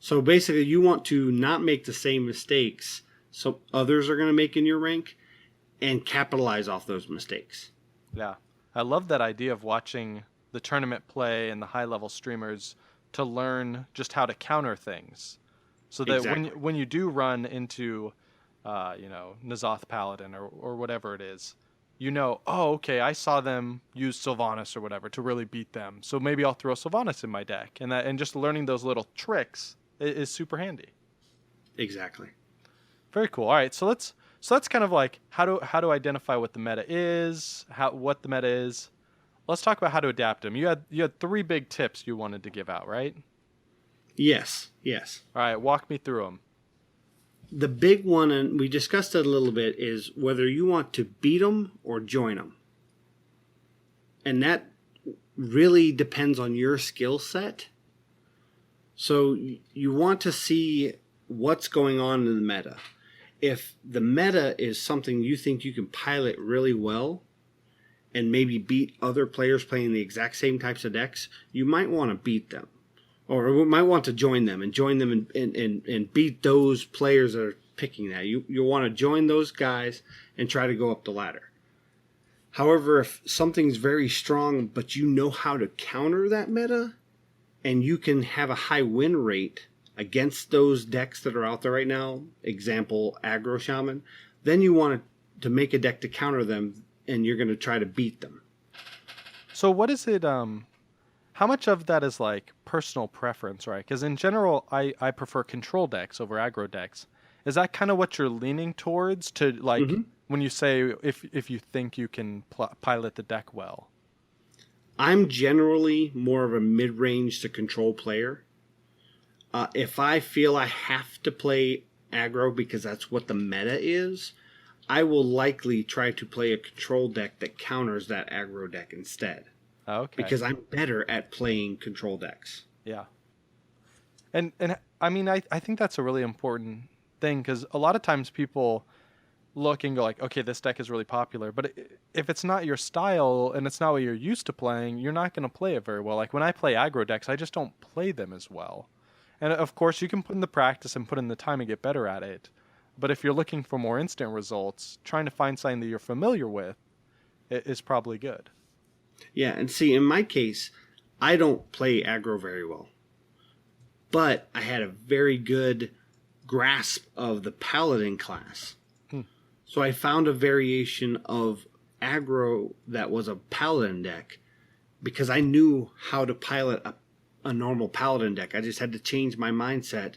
[SPEAKER 3] So basically, you want to not make the same mistakes so others are going to make in your rank, and capitalize off those mistakes.
[SPEAKER 2] Yeah. I love that idea of watching the tournament play and the high-level streamers to learn just how to counter things. So that
[SPEAKER 3] Exactly.
[SPEAKER 2] when you do run into, N'Zoth Paladin or whatever it is, oh, okay, I saw them use Sylvanas or whatever to really beat them. So maybe I'll throw Sylvanas in my deck. And just learning those little tricks is super handy.
[SPEAKER 3] Exactly.
[SPEAKER 2] Very cool. All right, so that's kind of like how to identify what the meta is, what the meta is. Let's talk about how to adapt them. You had 3 big tips you wanted to give out, right?
[SPEAKER 3] Yes.
[SPEAKER 2] All right, walk me through them.
[SPEAKER 3] The big one, and we discussed it a little bit, is whether you want to beat them or join them. And that really depends on your skill set. So you want to see what's going on in the meta. If the meta is something you think you can pilot really well and maybe beat other players playing the exact same types of decks, you might want to beat them. Or might want to join them and beat those players that are picking that. You'll want to join those guys and try to go up the ladder. However, if something's very strong, but you know how to counter that meta, and you can have a high win rate against those decks that are out there right now, example, Aggro Shaman, then you want to make a deck to counter them, and you're going to try to beat them.
[SPEAKER 2] So what is it, how much of that is like personal preference, right? Because in general, I prefer control decks over aggro decks. Is that kind of what you're leaning towards to, like, when you say if you think you can pilot the deck well?
[SPEAKER 3] I'm generally more of a mid-range to control player. If I feel I have to play aggro because that's what the meta is, I will likely try to play a control deck that counters that aggro deck instead.
[SPEAKER 2] Okay.
[SPEAKER 3] Because I'm better at playing control decks.
[SPEAKER 2] Yeah. And I mean, I think that's a really important thing, because a lot of times people look and go like, okay, this deck is really popular, but if it's not your style and it's not what you're used to playing, you're not going to play it very well. Like when I play aggro decks, I just don't play them as well. And of course, you can put in the practice and put in the time and get better at it. But if you're looking for more instant results, trying to find something that you're familiar with is probably good.
[SPEAKER 3] Yeah, and see, in my case, I don't play aggro very well. But I had a very good grasp of the paladin class. So I found a variation of aggro that was a paladin deck because I knew how to pilot a normal paladin deck. I just had to change my mindset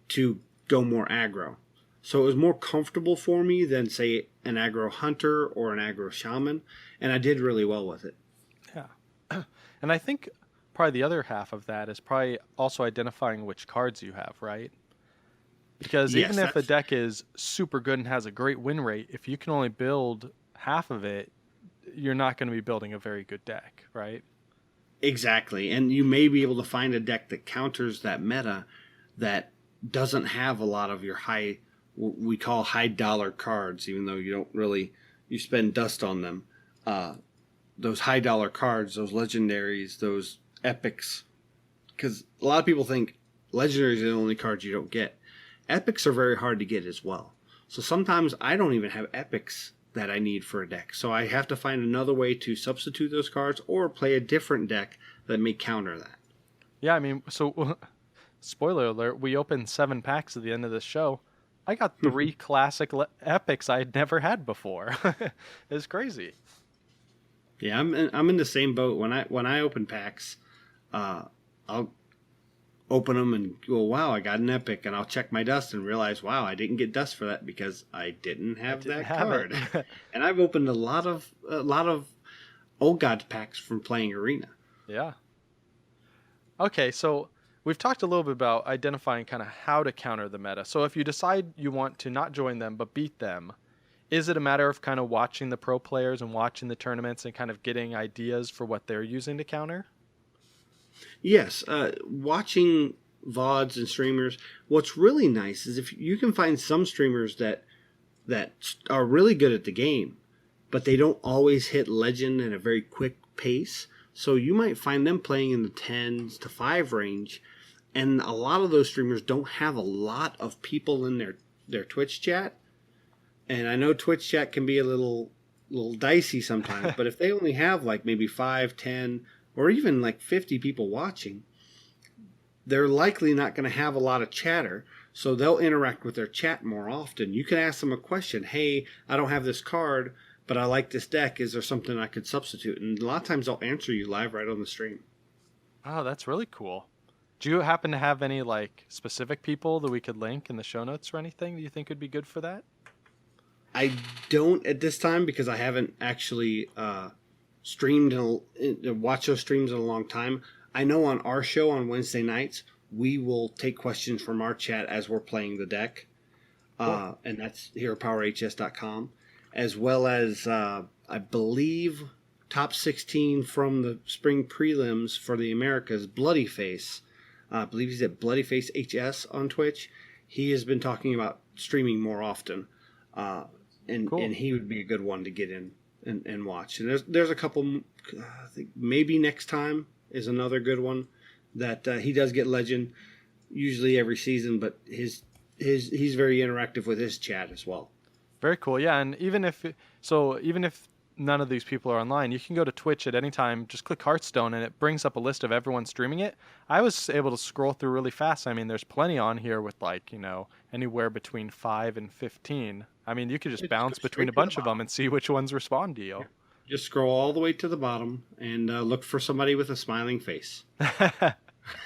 [SPEAKER 3] to go more aggro. So it was more comfortable for me than, say, an aggro hunter or an aggro shaman, and I did really well with it.
[SPEAKER 2] Yeah. And I think probably the other half of that is probably also identifying which cards you have, right? Because
[SPEAKER 3] Yes,
[SPEAKER 2] even if a
[SPEAKER 3] that's
[SPEAKER 2] deck is super good and has a great win rate, if you can only build half of it, you're not going to be building a very good deck, right?
[SPEAKER 3] exactly. And you may be able to find a deck that counters that meta that doesn't have a lot of your what we call high dollar cards, even though you don't really, you spend dust on them. Those high dollar cards, those legendaries, those epics, because a lot of people think legendaries are the only cards you don't get. Epics are very hard to get as well. So sometimes I don't even have epics that I need for a deck. So I have to find another way to substitute those cards or play a different deck that may counter that.
[SPEAKER 2] Yeah, I mean, so spoiler alert, we opened 7 packs at the end of the show. I got 3 classic epics I had never had before. It's crazy.
[SPEAKER 3] Yeah, I'm in the same boat. When I open packs, I'll open them and go, wow, I got an epic, and I'll check my dust and realize, wow, I didn't get dust for that because I didn't have that card. And I've opened a lot of Old Gods packs from playing Arena.
[SPEAKER 2] Yeah. Okay, so we've talked a little bit about identifying kind of how to counter the meta. So if you decide you want to not join them but beat them, is it a matter of kind of watching the pro players and watching the tournaments and kind of getting ideas for what they're using to counter?
[SPEAKER 3] Yes, watching VODs and streamers, what's really nice is if you can find some streamers that are really good at the game, but they don't always hit legend at a very quick pace. So you might find them playing in the 10s to 5 range, and a lot of those streamers don't have a lot of people in their Twitch chat. And I know Twitch chat can be a little dicey sometimes, but if they only have like maybe 5, 10, or even like 50 people watching, they're likely not going to have a lot of chatter, so they'll interact with their chat more often. You can ask them a question, hey, I don't have this card, but I like this deck. Is there something I could substitute? And a lot of times they'll answer you live right on the stream.
[SPEAKER 2] Oh, that's really cool. Do you happen to have any like specific people that we could link in the show notes or anything that you think would be good for that?
[SPEAKER 3] I don't at this time because I haven't actually streamed watched those streams in a long time. I know on our show on Wednesday nights, we will take questions from our chat as we're playing the deck. Cool. And that's heropowerhs.com. As well as, I believe, top 16 from the spring prelims for the Americas, Bloody Face. I believe he's at Bloody Face HS on Twitch. He has been talking about streaming more often.
[SPEAKER 2] Cool.
[SPEAKER 3] And he would be a good one to get in and watch. And there's a couple, I think maybe next time is another good one that he does get legend usually every season, but he's very interactive with his chat as well.
[SPEAKER 2] Very cool. Yeah, and even if none of these people are online, you can go to Twitch at any time, just click Hearthstone, and it brings up a list of everyone streaming it. I was able to scroll through really fast. I mean, there's plenty on here with like, anywhere between 5 and 15. I mean, you could just bounce between a bunch of them and see which ones respond to you.
[SPEAKER 3] Yeah. Just scroll all the way to the bottom and look for somebody with a smiling face.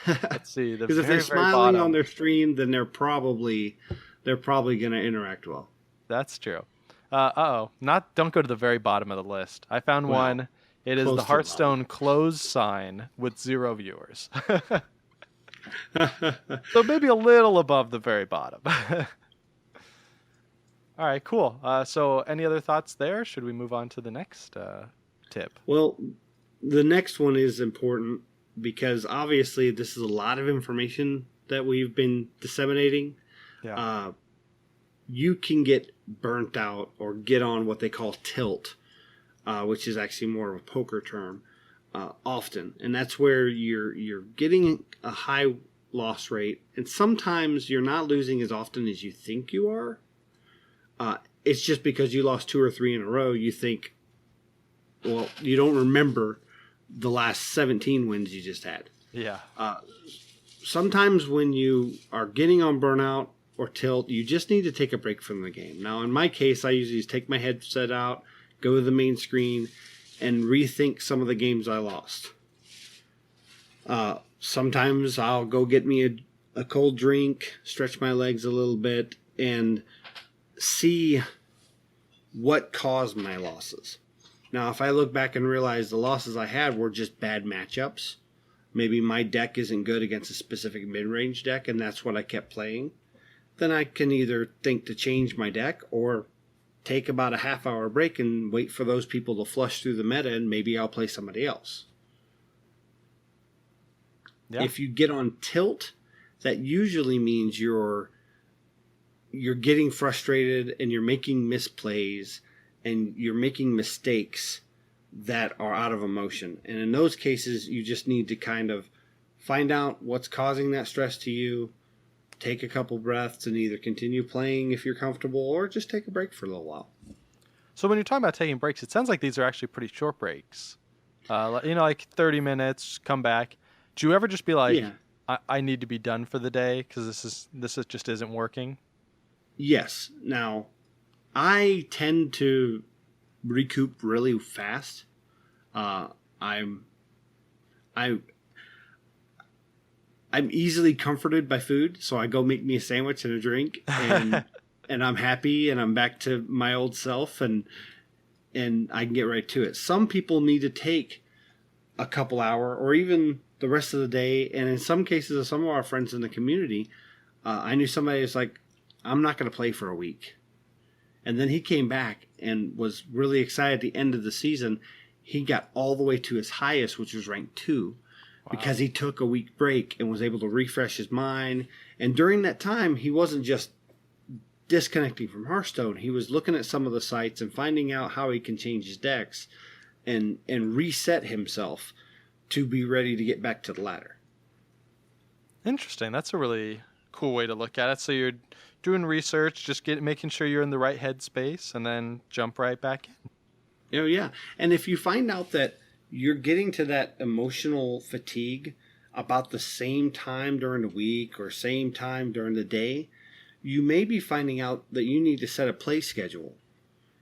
[SPEAKER 2] Let's see.
[SPEAKER 3] Because if they're smiling on their stream, then they're probably going to interact well.
[SPEAKER 2] That's true. Don't go to the very bottom of the list. I found one. It is the Hearthstone close sign with 0 viewers. So maybe a little above the very bottom. All right, cool. So any other thoughts there? Should we move on to the next tip?
[SPEAKER 3] Well, the next one is important because obviously this is a lot of information that we've been disseminating.
[SPEAKER 2] Yeah.
[SPEAKER 3] You can get burnt out or get on what they call tilt, which is actually more of a poker term, often. And that's where you're getting a high loss rate, and sometimes you're not losing as often as you think you are. It's just because you lost 2 or 3 in a row, you think, well, you don't remember the last 17 wins you just had.
[SPEAKER 2] Yeah.
[SPEAKER 3] Sometimes when you are getting on burnout or tilt, you just need to take a break from the game. Now, in my case, I usually just take my headset out, go to the main screen, and rethink some of the games I lost. Sometimes I'll go get me a cold drink, stretch my legs a little bit, and see what caused my losses. Now, if I look back and realize the losses I had were just bad matchups, maybe my deck isn't good against a specific mid-range deck, and that's what I kept playing, then I can either think to change my deck or take about a half-hour break and wait for those people to flush through the meta, and maybe I'll play somebody else. Yeah. If you get on tilt, that usually means you're getting frustrated and you're making misplays and you're making mistakes that are out of emotion. And in those cases, you just need to kind of find out what's causing that stress to you, take a couple breaths, and either continue playing if you're comfortable or just take a break for a little while.
[SPEAKER 2] So when you're talking about taking breaks, it sounds like these are actually pretty short breaks. Like 30 minutes, come back. Do you ever just be like, yeah, I need to be done for the day because this just isn't working?
[SPEAKER 3] Yes. Now, I tend to recoup really fast. I'm easily comforted by food, so I go make me a sandwich and a drink, and and I'm happy, and I'm back to my old self, and I can get right to it. Some people need to take a couple hour or even the rest of the day, and in some cases, some of our friends in the community, I knew somebody was like, I'm not going to play for a week. And then he came back and was really excited at the end of the season. He got all the way to his highest, which was rank 2, because he took a week break and was able to refresh his mind. And during that time, he wasn't just disconnecting from Hearthstone. He was looking at some of the sites and finding out how he can change his decks and reset himself to be ready to get back to the ladder.
[SPEAKER 2] Interesting. That's a really cool way to look at it. So you're doing research, just making sure you're in the right headspace, and then jump right back in.
[SPEAKER 3] Oh, yeah. And if you find out that you're getting to that emotional fatigue about the same time during the week or same time during the day, you may be finding out that you need to set a play schedule.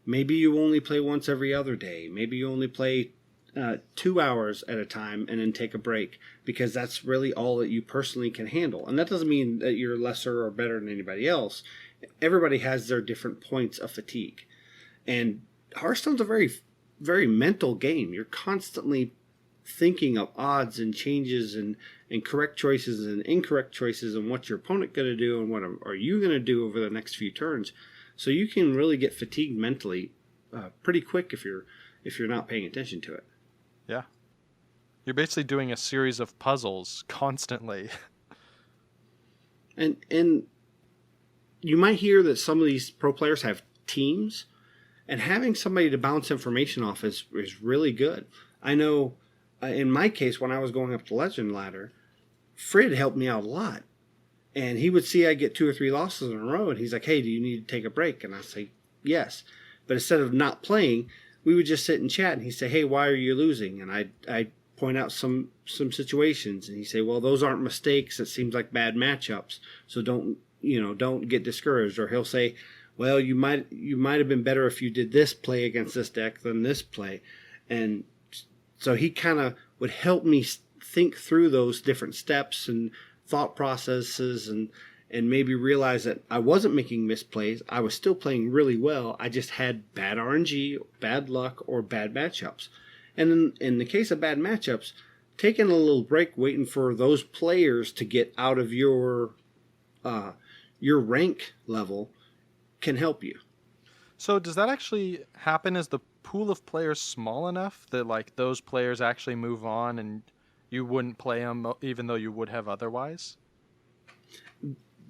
[SPEAKER 3] Maybe you only play once every other day. Maybe you only play 2 hours at a time and then take a break, because that's really all that you personally can handle. And that doesn't mean that you're lesser or better than anybody else. Everybody has their different points of fatigue. And Hearthstone's a very, very mental game. You're constantly thinking of odds and changes and correct choices and incorrect choices and what's your opponent going to do and what are you going to do over the next few turns. So you can really get fatigued mentally pretty quick if you're not paying attention to it.
[SPEAKER 2] Yeah. You're basically doing a series of puzzles constantly.
[SPEAKER 3] And you might hear that some of these pro players have teams, and having somebody to bounce information off is really good. I know in my case, when I was going up the legend ladder, Frid helped me out a lot. And he would see I get 2 or 3 losses in a row, and he's like, hey, do you need to take a break? And I say, yes. But instead of not playing, we would just sit and chat, and he'd say, hey, why are you losing? And I'd point out some situations, and he'd say, well, those aren't mistakes. It seems like bad matchups. So don't get discouraged. Or he'll say, well, you might have been better if you did this play against this deck than this play. And so he kind of would help me think through those different steps and thought processes and maybe realize that I wasn't making misplays. I was still playing really well. I just had bad RNG, bad luck, or bad matchups. And in the case of bad matchups, taking a little break, waiting for those players to get out of your rank level can help you.
[SPEAKER 2] So does that actually happen? Is the pool of players small enough that like those players actually move on and you wouldn't play them even though you would have otherwise?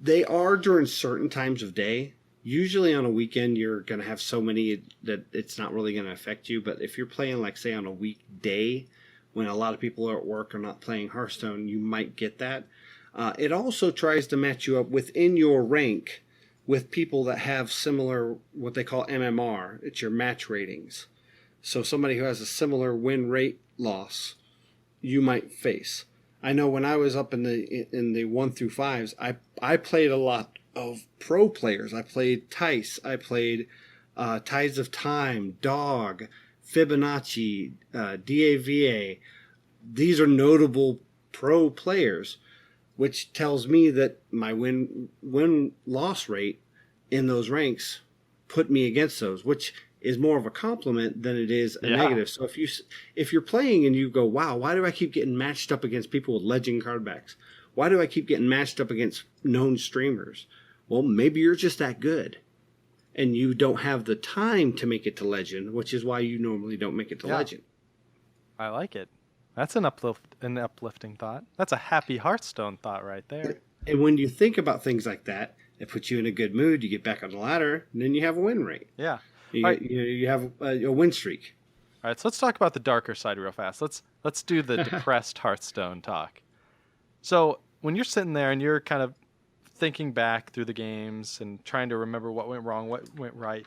[SPEAKER 3] They are during certain times of day. Usually on a weekend, you're going to have so many that it's not really going to affect you. But if you're playing, like, say, on a weekday, when a lot of people are at work or not playing Hearthstone, you might get that. It also tries to match you up within your rank with people that have similar, what they call MMR. It's your match ratings. So somebody who has a similar win rate loss, you might face. I know when I was up in the 1 through 5s, I played a lot of pro players. I played Tice. I played Tides of Time, Dog, Fibonacci, DAVA. These are notable pro players, which tells me that my win-loss rate in those ranks put me against those, which is more of a compliment than it is a negative. So if you're playing and you go, wow, why do I keep getting matched up against people with legend card backs? Why do I keep getting matched up against known streamers? Well, maybe you're just that good. And you don't have the time to make it to legend, which is why you normally don't make it to legend.
[SPEAKER 2] I like it. That's an uplifting thought. That's a happy Hearthstone thought right there.
[SPEAKER 3] And when you think about things like that, it puts you in a good mood. You get back on the ladder, and then you have a win rate.
[SPEAKER 2] Yeah.
[SPEAKER 3] You have a win streak.
[SPEAKER 2] All right, so let's talk about the darker side real fast. Let's do the depressed Hearthstone talk. So when you're sitting there and you're kind of thinking back through the games and trying to remember what went wrong, what went right,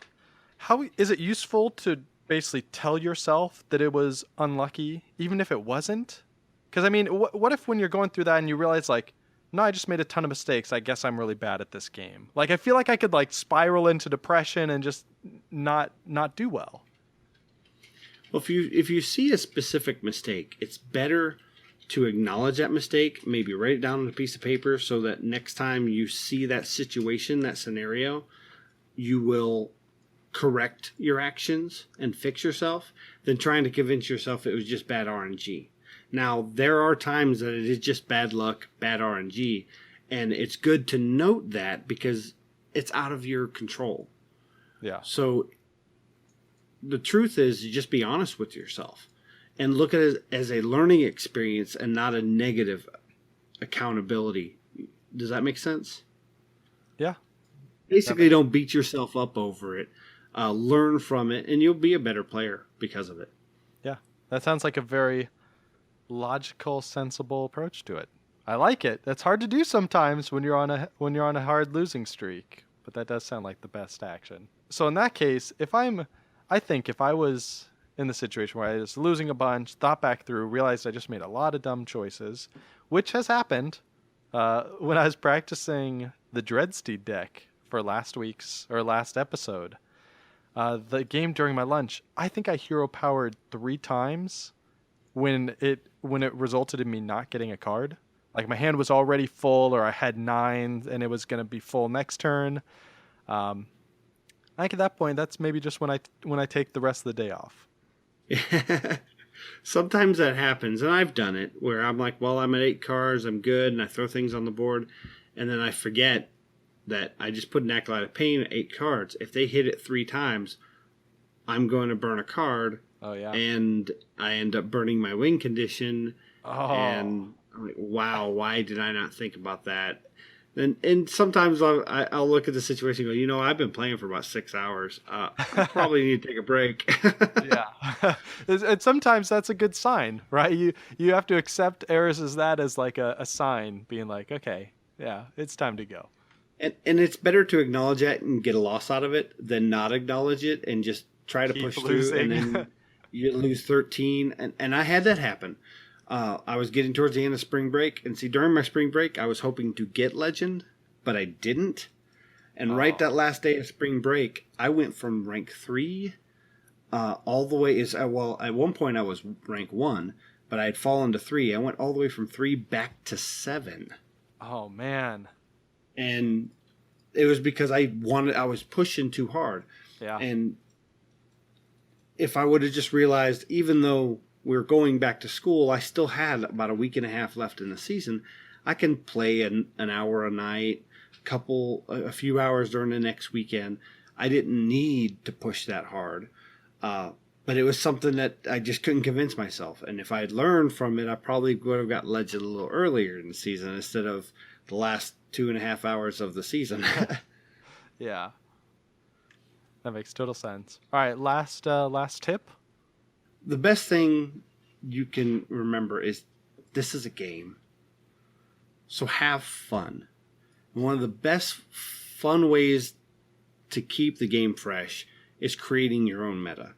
[SPEAKER 2] how is it useful to basically tell yourself that it was unlucky, even if it wasn't? Because, I mean, what if when you're going through that and you realize, like, no, I just made a ton of mistakes. I guess I'm really bad at this game. Like, I feel like I could, like, spiral into depression and just not do well.
[SPEAKER 3] Well, if you see a specific mistake, it's better to acknowledge that mistake, maybe write it down on a piece of paper so that next time you see that situation, that scenario, you will correct your actions and fix yourself than trying to convince yourself it was just bad RNG. Now, there are times that it is just bad luck, bad RNG, and it's good to note that because it's out of your control.
[SPEAKER 2] Yeah.
[SPEAKER 3] So the truth is, you just be honest with yourself and look at it as a learning experience and not a negative accountability. Does that make sense?
[SPEAKER 2] Yeah.
[SPEAKER 3] Basically, don't beat yourself up over it. Learn from it, and you'll be a better player because of it.
[SPEAKER 2] Yeah. That sounds like a very logical, sensible approach to it. I like it. That's hard to do sometimes when you're on a hard losing streak, but that does sound like the best action. So in that case, I think if I was in the situation where I was losing a bunch, thought back through, realized I just made a lot of dumb choices, which has happened when I was practicing the Dreadsteed deck for last episode. The game during my lunch, I think I hero powered 3 times when it resulted in me not getting a card. Like my hand was already full, or I had 9 and it was going to be full next turn. I think at that point, that's maybe just when I take the rest of the day off.
[SPEAKER 3] Sometimes that happens, and I've done it where I'm like, well, I'm at 8 cards, I'm good, and I throw things on the board, and then I forget that I just put an Acolyte of Pain at 8 cards. If they hit it 3 times, I'm going to burn a card.
[SPEAKER 2] Oh yeah.
[SPEAKER 3] And I end up burning my win condition.
[SPEAKER 2] Oh.
[SPEAKER 3] And I'm like, wow, why did I not think about that? And sometimes I'll look at the situation and go, I've been playing for about 6 hours. I probably need to take a break.
[SPEAKER 2] Yeah. And sometimes that's a good sign, right? You have to accept errors as like a sign, being like, okay, yeah, it's time to go.
[SPEAKER 3] And it's better to acknowledge that and get a loss out of it than not acknowledge it and just try to
[SPEAKER 2] Keep
[SPEAKER 3] push
[SPEAKER 2] losing.
[SPEAKER 3] through. And then you lose 13. And I had that happen. I was getting towards the end of spring break, and see, during my spring break, I was hoping to get legend, but I didn't. And right that last day of spring break, I went from rank 3 all the way at one point I was rank 1, but I had fallen to 3. I went all the way from 3 back to 7.
[SPEAKER 2] Oh man.
[SPEAKER 3] And it was because I was pushing too hard.
[SPEAKER 2] Yeah.
[SPEAKER 3] And if I would have just realized, even though we were going back to school, I still had about a week and a half left in the season. I can play an hour a night, a few hours during the next weekend. I didn't need to push that hard. But it was something that I just couldn't convince myself. And if I had learned from it, I probably would have got legend a little earlier in the season instead of the last 2.5 hours of the season.
[SPEAKER 2] Yeah. That makes total sense. All right, last tip.
[SPEAKER 3] The best thing you can remember is this is a game. So have fun. One of the best fun ways to keep the game fresh is creating your own meta.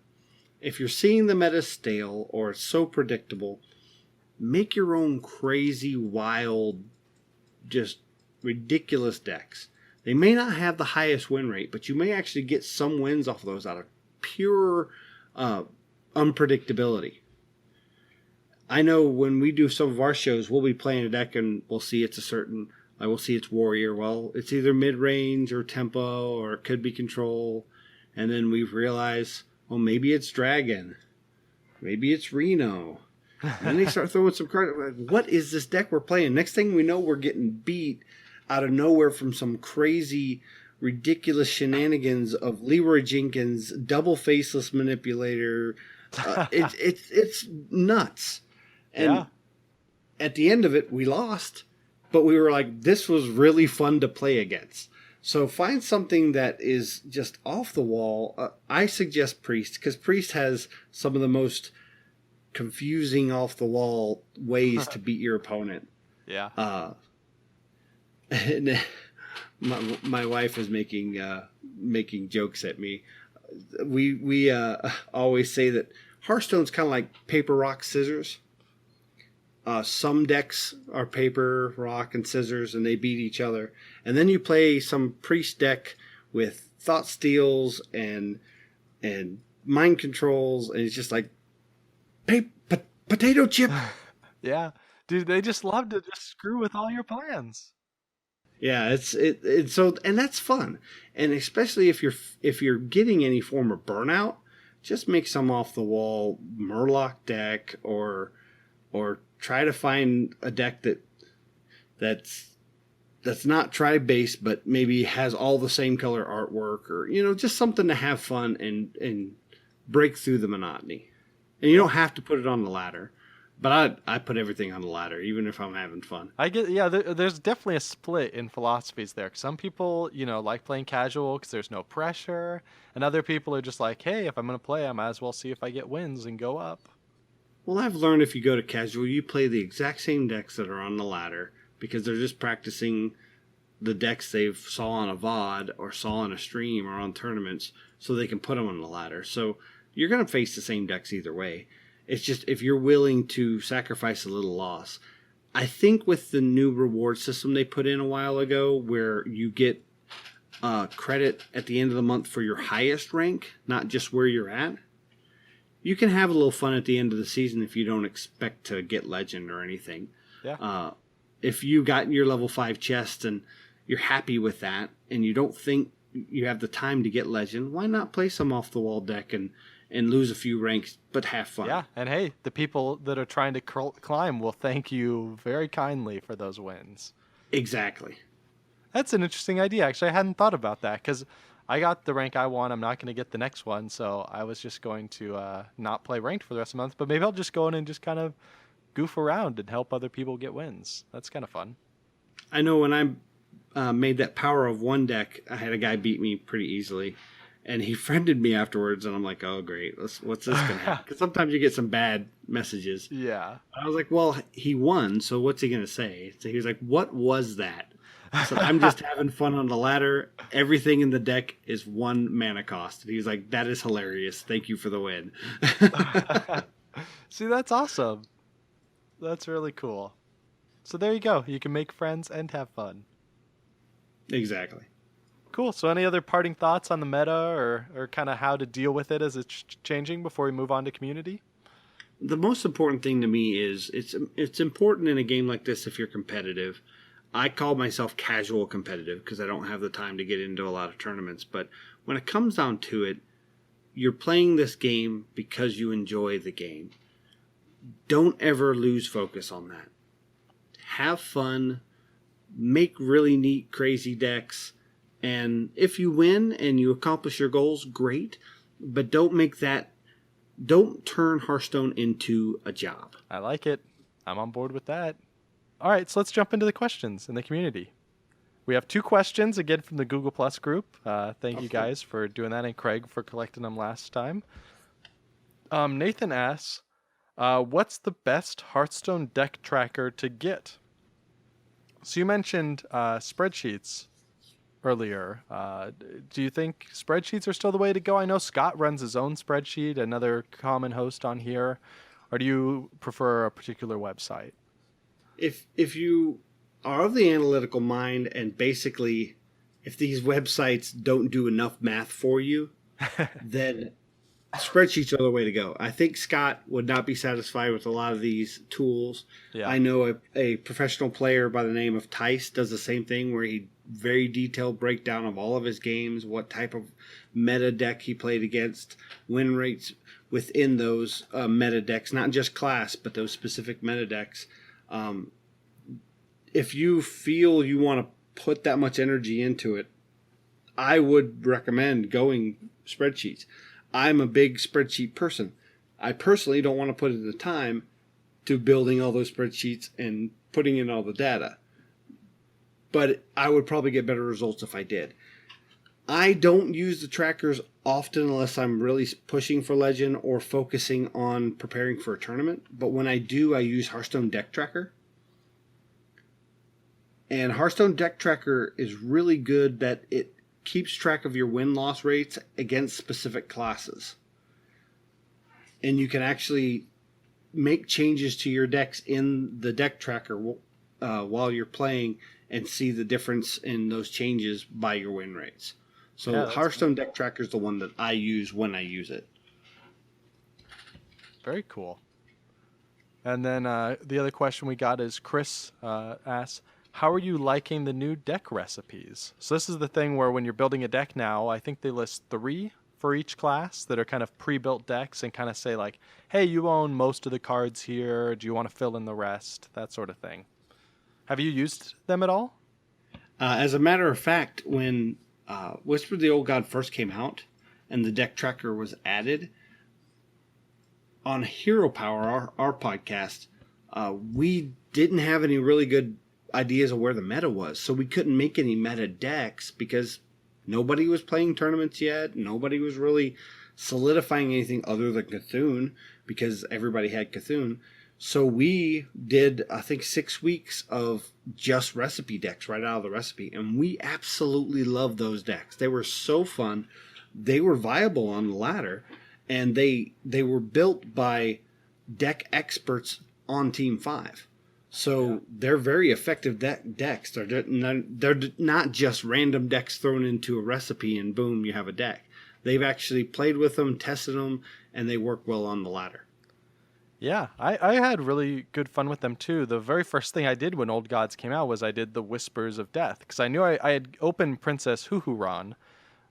[SPEAKER 3] If you're seeing the meta stale or it's so predictable, make your own crazy, wild, just ridiculous decks. They may not have the highest win rate, but you may actually get some wins off of those out of pure unpredictability. I know when we do some of our shows, we'll be playing a deck and we'll see we'll see it's warrior. Well, it's either mid-range or tempo, or it could be control. And then we realize, well, maybe it's Dragon. Maybe it's Reno. And then they start throwing some cards. What is this deck we're playing? Next thing we know, we're getting beat out of nowhere from some crazy, ridiculous shenanigans of Leroy Jenkins, double faceless manipulator. It's nuts. And at the end of it, we lost. But we were like, this was really fun to play against. So find something that is just off the wall. I suggest Priest, because Priest has some of the most confusing off the wall ways to beat your opponent.
[SPEAKER 2] Yeah.
[SPEAKER 3] And my wife is making jokes at me. We always say that Hearthstone's kind of like paper, rock, scissors. Some decks are paper, rock, and scissors, and they beat each other. And then you play some Priest deck with thought steals and mind controls, and it's just like potato chip.
[SPEAKER 2] Yeah, dude, they just love to just screw with all your plans.
[SPEAKER 3] Yeah, it's so, and that's fun, and especially if you're getting any form of burnout, just make some off the wall Murloc deck or try to find a deck that's not tribe based, but maybe has all the same color artwork, or just something to have fun and break through the monotony. And you don't have to put it on the ladder, but I put everything on the ladder, even if I'm having fun.
[SPEAKER 2] I get, yeah. There's definitely a split in philosophies there. Some people, like playing casual because there's no pressure, and other people are just like, hey, if I'm gonna play, I might as well see if I get wins and go up.
[SPEAKER 3] Well, I've learned if you go to casual, you play the exact same decks that are on the ladder because they're just practicing the decks they've saw on a VOD or saw on a stream or on tournaments so they can put them on the ladder. So you're going to face the same decks either way. It's just if you're willing to sacrifice a little loss. I think with the new reward system they put in a while ago where you get credit at the end of the month for your highest rank, not just where you're at, you can have a little fun at the end of the season if you don't expect to get legend or anything.
[SPEAKER 2] Yeah.
[SPEAKER 3] If you got your level 5 chest and you're happy with that and you don't think you have the time to get legend, why not play some off the wall deck and lose a few ranks but have fun?
[SPEAKER 2] Yeah, and hey, the people that are trying to climb will thank you very kindly for those wins.
[SPEAKER 3] Exactly.
[SPEAKER 2] That's an interesting idea. Actually, I hadn't thought about that because I got the rank I want. I'm not going to get the next one, so I was just going to not play ranked for the rest of the month. But maybe I'll just go in and just kind of goof around and help other people get wins. That's kind of fun.
[SPEAKER 3] I know when I made that Power of One deck, I had a guy beat me pretty easily, and he friended me afterwards, and I'm like, oh, great. What's this going to happen? Because sometimes you get some bad messages.
[SPEAKER 2] Yeah.
[SPEAKER 3] I was like, well, he won, so what's he going to say? So he was like, what was that? I said, I'm just having fun on the ladder. Everything in the deck is 1 mana cost. And he was like, that is hilarious. Thank you for the win.
[SPEAKER 2] See, that's awesome. That's really cool. So there you go. You can make friends and have fun.
[SPEAKER 3] Exactly.
[SPEAKER 2] Cool. So any other parting thoughts on the meta or kind of how to deal with it as it's changing before we move on to community?
[SPEAKER 3] The most important thing to me is it's important in a game like this if you're competitive. I call myself casual competitive because I don't have the time to get into a lot of tournaments. But when it comes down to it, you're playing this game because you enjoy the game. Don't ever lose focus on that. Have fun. Make really neat, crazy decks. And if you win and you accomplish your goals, great. But don't turn Hearthstone into a job.
[SPEAKER 2] I like it. I'm on board with that. All right, so let's jump into the questions in the community. We have 2 questions, again, from the Google Plus group. Thank you guys for doing that, and Craig for collecting them last time. Nathan asks, what's the best Hearthstone deck tracker to get? So you mentioned spreadsheets earlier. Do you think spreadsheets are still the way to go? I know Scott runs his own spreadsheet, another common host on here. Or do you prefer a particular website?
[SPEAKER 3] If you are of the analytical mind and basically if these websites don't do enough math for you, then spreadsheets are the way to go. I think Scott would not be satisfied with a lot of these tools.
[SPEAKER 2] Yeah.
[SPEAKER 3] I know a professional player by the name of Tice does the same thing, where he very detailed breakdown of all of his games, what type of meta deck he played against, win rates within those meta decks, not just class, but those specific meta decks. If you feel you want to put that much energy into it, I would recommend going spreadsheets. I'm a big spreadsheet person. I personally don't want to put in the time to building all those spreadsheets and putting in all the data. But I would probably get better results if I did. I don't use the trackers often unless I'm really pushing for Legend or focusing on preparing for a tournament. But when I do, I use Hearthstone Deck Tracker. And Hearthstone Deck Tracker is really good that it keeps track of your win-loss rates against specific classes. And you can actually make changes to your decks in the deck tracker while you're playing and see the difference in those changes by your win rates. So
[SPEAKER 2] Yeah,
[SPEAKER 3] Hearthstone Deck Tracker is the one that I use when I use it.
[SPEAKER 2] Very cool. And then the other question we got is Chris asks, how are you liking the new deck recipes? So this is the thing where when you're building a deck now, I think they list 3 for each class that are kind of pre-built decks and kind of say like, hey, you own most of the cards here. Do you want to fill in the rest? That sort of thing. Have you used them at all?
[SPEAKER 3] As a matter of fact, when Whisper of the Old God first came out and the deck tracker was added, on Hero Power, our podcast, we didn't have any really good ideas of where the meta was. So we couldn't make any meta decks because nobody was playing tournaments yet. Nobody was really solidifying anything other than Cthulhu because everybody had Cthulhu. So we did, I think, 6 weeks of just recipe decks right out of the recipe. And we absolutely loved those decks. They were so fun. They were viable on the ladder. And they were built by deck experts on Team 5. So they're very effective decks. They're not just random decks thrown into a recipe and boom, you have a deck. They've actually played with them, tested them, and they work well on the ladder.
[SPEAKER 2] Yeah, I had really good fun with them too. The very first thing I did when Old Gods came out was I did the Whispers of Death because I knew I had opened Princess Huhuran,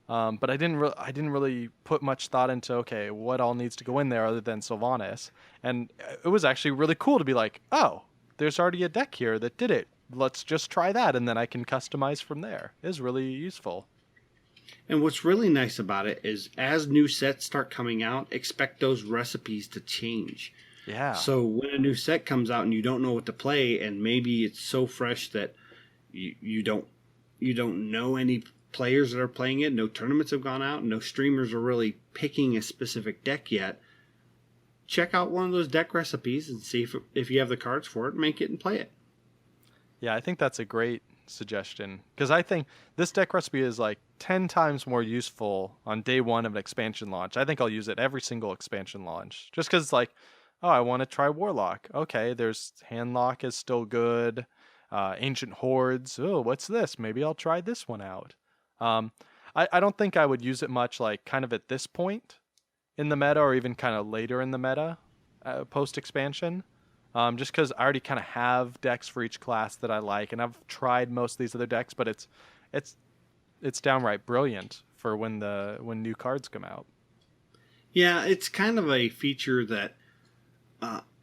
[SPEAKER 2] but I didn't really put much thought into okay what all needs to go in there other than Sylvanas, and it was actually really cool to be like, oh, there's already a deck here that did it. Let's just try that, and then I can customize from there. It was really useful.
[SPEAKER 3] And what's really nice about it is as new sets start coming out, expect those recipes to change.
[SPEAKER 2] Yeah.
[SPEAKER 3] So when a new set comes out and you don't know what to play, and maybe it's so fresh that you don't know any players that are playing it, no tournaments have gone out, no streamers are really picking a specific deck yet, check out one of those deck recipes and see if you have the cards for it, make it and play it.
[SPEAKER 2] Yeah, I think that's a great suggestion because I think this deck recipe is like 10 times more useful on day 1 of an expansion launch. I think I'll use it every single expansion launch just because it's like, oh, I want to try Warlock. Okay, there's Handlock is still good. Ancient Hordes. Oh, what's this? Maybe I'll try this one out. I don't think I would use it much like kind of at this point in the meta or even kind of later in the meta post-expansion. Just because I already kind of have decks for each class that I like, and I've tried most of these other decks, but it's downright brilliant for when new cards come out.
[SPEAKER 3] Yeah, it's kind of a feature that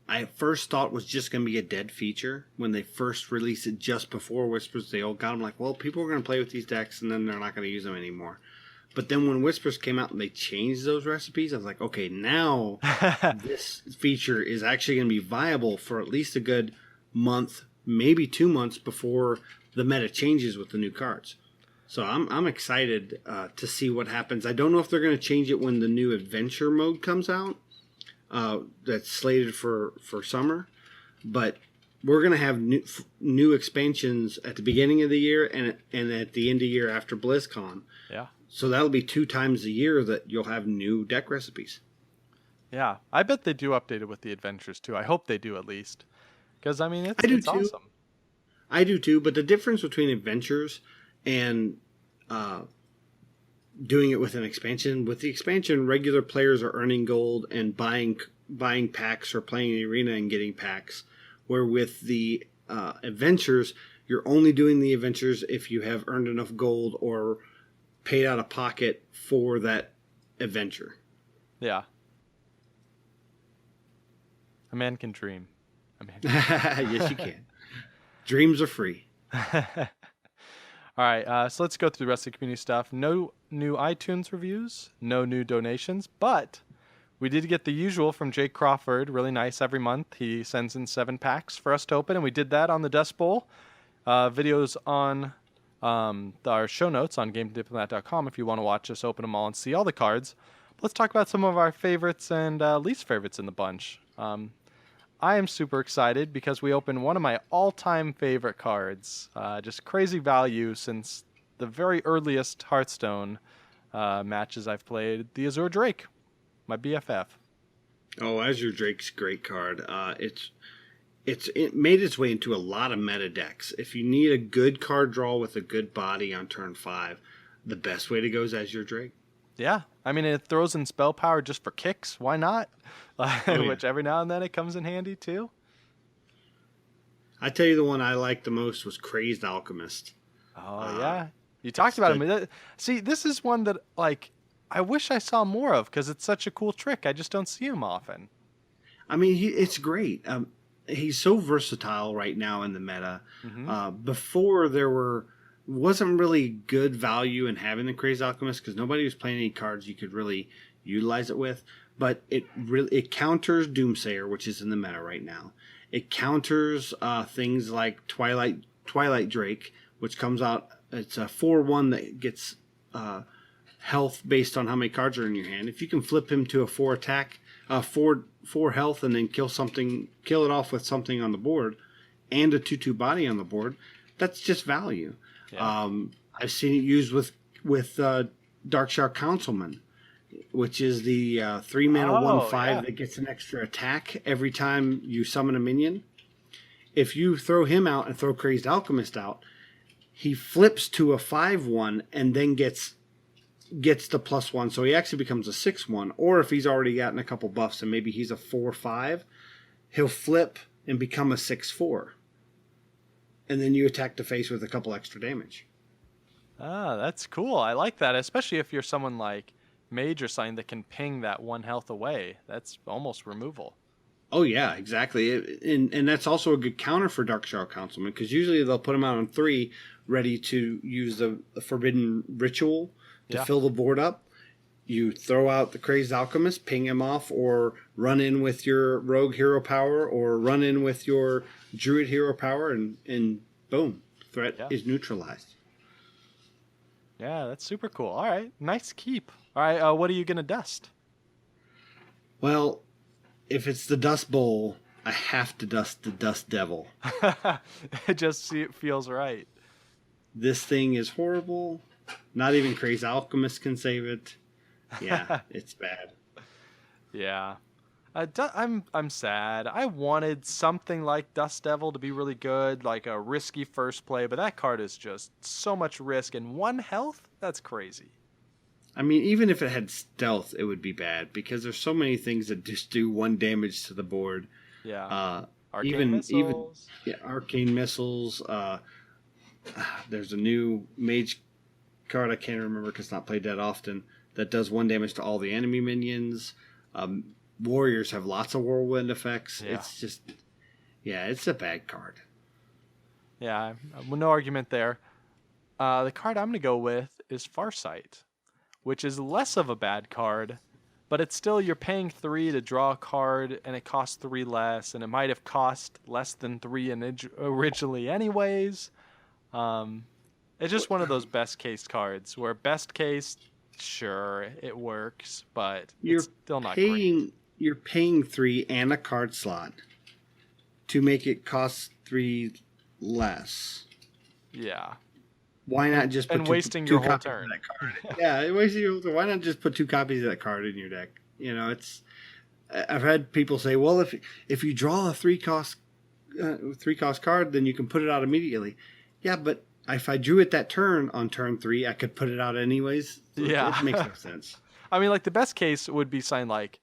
[SPEAKER 3] I first thought was just going to be a dead feature when they first released it just before Whispers of the Old God. I'm like, well, people are going to play with these decks and then they're not going to use them anymore. But then when Whispers came out and they changed those recipes, I was like, okay, now this feature is actually going to be viable for at least a good month, maybe 2 months before the meta changes with the new cards. So I'm excited to see what happens. I don't know if they're going to change it when the new adventure mode comes out. That's slated for summer, but we're going to have new expansions at the beginning of the year and at the end of the year after BlizzCon.
[SPEAKER 2] Yeah.
[SPEAKER 3] So that'll be 2 times a year that you'll have new deck recipes.
[SPEAKER 2] Yeah, I bet they do update it with the adventures too. I hope they do at least, because I mean it's
[SPEAKER 3] too.
[SPEAKER 2] awesome.
[SPEAKER 3] I do too, but the difference between adventures and doing it with an expansion. With the expansion, regular players are earning gold and buying packs or playing the arena and getting packs. Where with the adventures, you're only doing the adventures if you have earned enough gold or paid out of pocket for that adventure.
[SPEAKER 2] Yeah. A man can dream.
[SPEAKER 3] Yes, you can. Dreams are free.
[SPEAKER 2] All right, so let's go through the rest of the community stuff. No new iTunes reviews, no new donations, but we did get the usual from Jake Crawford. Really nice every month. He sends in 7 packs for us to open, and we did that on the Dust Bowl. Videos on our show notes on GameDiplomat.com if you want to watch us open them all and see all the cards. Let's talk about some of our favorites and least favorites in the bunch. I am super excited because we opened one of my all-time favorite cards. Just crazy value since the very earliest Hearthstone matches I've played. The Azure Drake, my BFF.
[SPEAKER 3] Oh, Azure Drake's a great card. It made its way into a lot of meta decks. If you need a good card draw with a good body on turn 5, the best way to go is Azure Drake.
[SPEAKER 2] Yeah, I mean, it throws in spell power just for kicks. Why not? Which every now and then it comes in handy too.
[SPEAKER 3] I tell you, the one I liked the most was Crazed Alchemist.
[SPEAKER 2] Oh yeah, you talked about him. See, this is one that I wish I saw more of because it's such a cool trick. I just don't see him often.
[SPEAKER 3] I mean, it's great. He's so versatile right now in the meta.
[SPEAKER 2] Mm-hmm.
[SPEAKER 3] Before there wasn't really good value in having the Crazed Alchemist because nobody was playing any cards you could really utilize it with. But it counters Doomsayer, which is in the meta right now. It counters things like Twilight Drake, which comes out. It's a 4/1 that gets health based on how many cards are in your hand. If you can flip him to a 4 attack, 4 health, and then kill it off with something on the board, and a 2/2 body on the board, that's just value. Yeah. I've seen it used with Darkshock Councilman, which is the 3-mana 1/5 that gets an extra attack every time you summon a minion. If you throw him out and throw Crazed Alchemist out, he flips to a 5/1 and then gets the +1, so he actually becomes a 6/1. Or if he's already gotten a couple buffs and maybe he's a 4/5, he'll flip and become a 6/4. And then you attack the face with a couple extra damage.
[SPEAKER 2] Ah, that's cool. I like that, especially if you're someone like Mage or something that can ping that 1 health away. That's almost removal.
[SPEAKER 3] Oh yeah, exactly. And that's also a good counter for Darkshock Councilman, because usually they'll put him out on 3 ready to use the Forbidden Ritual to fill the board up. You throw out the Crazed Alchemist, ping him off, or run in with your Rogue Hero Power, or run in with your Druid Hero Power, and boom, threat is neutralized.
[SPEAKER 2] Yeah, that's super cool. All right, nice keep. All right, what are you going to dust?
[SPEAKER 3] Well, if it's the Dust Bowl, I have to dust the Dust Devil.
[SPEAKER 2] It feels right.
[SPEAKER 3] This thing is horrible. Not even Crazed Alchemist can save it. Yeah, it's bad.
[SPEAKER 2] Yeah. I'm sad. I wanted something like Dust Devil to be really good, like a risky first play, but that card is just so much risk and 1 health? That's crazy.
[SPEAKER 3] I mean, even if it had stealth, it would be bad because there's so many things that just do 1 damage to the board.
[SPEAKER 2] Yeah. Arcane missiles.
[SPEAKER 3] Arcane missiles. There's a new mage card I can't remember because it's not played that often that does 1 damage to all the enemy minions. Warriors have lots of whirlwind effects. Yeah. It's just, it's a bad card.
[SPEAKER 2] Yeah, no argument there. The card I'm going to go with is Farsight, which is less of a bad card, but it's still, you're paying 3 to draw a card, and it costs 3 less, and it might have cost less than 3 originally anyways. It's just one of those best case cards, where best case, sure, it works, but it's still not great.
[SPEAKER 3] You're paying 3 and a card slot to make it cost 3 less.
[SPEAKER 2] Yeah.
[SPEAKER 3] Why not just put
[SPEAKER 2] wasting
[SPEAKER 3] two
[SPEAKER 2] your whole
[SPEAKER 3] copies
[SPEAKER 2] turn?
[SPEAKER 3] Of that card? Yeah, wasting your whole turn. Why not just put 2 copies of that card in your deck? You know, I've had people say, well, if you draw a 3 cost card, then you can put it out immediately. Yeah, but if I drew it that turn on turn 3, I could put it out anyways. So
[SPEAKER 2] Yeah.
[SPEAKER 3] it makes no sense.
[SPEAKER 2] I mean, like, the best case would be something like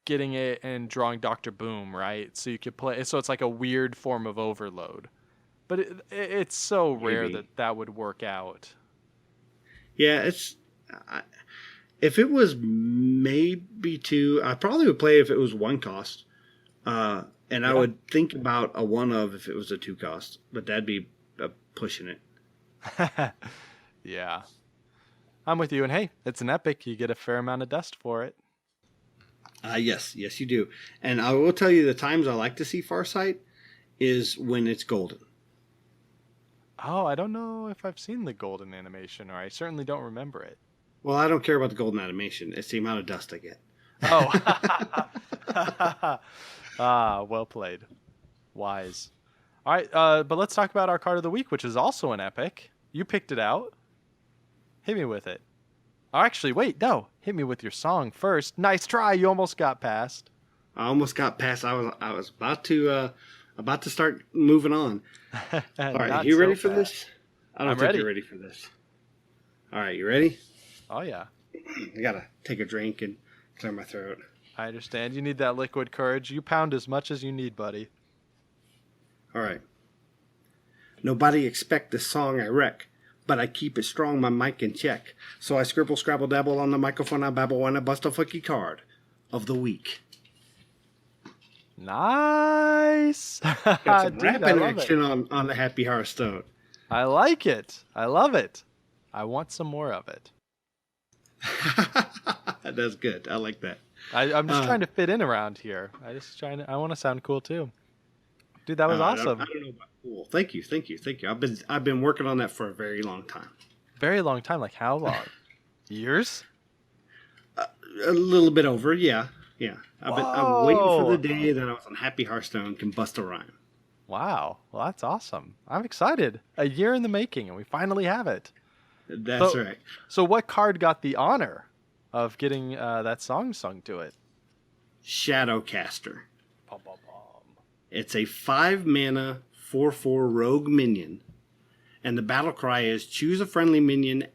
[SPEAKER 2] getting it and drawing Dr. Boom, right? So you could play. So it's like a weird form of overload. But it's so rare
[SPEAKER 3] Maybe.
[SPEAKER 2] that would work out.
[SPEAKER 3] Yeah, if it was maybe 2, I probably would play if it was 1 cost. And I would think about a 1 of if it was a 2 cost, but that'd be pushing it.
[SPEAKER 2] Yeah. I'm with you. And hey, it's an epic. You get a fair amount of dust for it.
[SPEAKER 3] Yes, you do. And I will tell you the times I like to see Farsight is when it's golden.
[SPEAKER 2] Oh, I don't know if I've seen the golden animation, or I certainly don't remember it.
[SPEAKER 3] Well, I don't care about the golden animation. It's the amount of dust I get.
[SPEAKER 2] Oh. Well played. Wise. All right, but let's talk about our card of the week, which is also an epic. You picked it out. Hit me with it. Oh, actually, wait, no. Hit me with your song first. Nice try. You almost got past.
[SPEAKER 3] I almost got past. I was about to start moving on. All right, you ready for this? I don't think you're ready for this. All right, you ready?
[SPEAKER 2] Oh yeah.
[SPEAKER 3] I gotta take a drink and clear my throat.
[SPEAKER 2] I understand. You need that liquid courage. You pound as much as you need, buddy.
[SPEAKER 3] All right. Nobody expect this song I wreck, but I keep it strong, my mic in check. So I scribble, scrabble, dabble on the microphone, I babble when I bust a fucky card of the week.
[SPEAKER 2] Nice.
[SPEAKER 3] Got some
[SPEAKER 2] Dude,
[SPEAKER 3] rapping action on the Happy Hearthstone.
[SPEAKER 2] I like it. I love it. I want some more of it.
[SPEAKER 3] That's good. I like that.
[SPEAKER 2] I'm just trying to fit in around here. I want to sound cool too. Dude, that was awesome.
[SPEAKER 3] I don't know about cool. Thank you. I've been working on that for a very long time.
[SPEAKER 2] Very long time. Like how long? Years?
[SPEAKER 3] A little bit over, yeah. I'm waiting for the day that I was on Happy Hearthstone can bust a rhyme.
[SPEAKER 2] Wow. Well, that's awesome. I'm excited. A year in the making, and we finally have it.
[SPEAKER 3] That's right.
[SPEAKER 2] So what card got the honor of getting that song sung to it?
[SPEAKER 3] Shadowcaster.
[SPEAKER 2] Pom, pom, pom.
[SPEAKER 3] It's a 5-mana 4/4 rogue minion, and the battle cry is choose a friendly minion,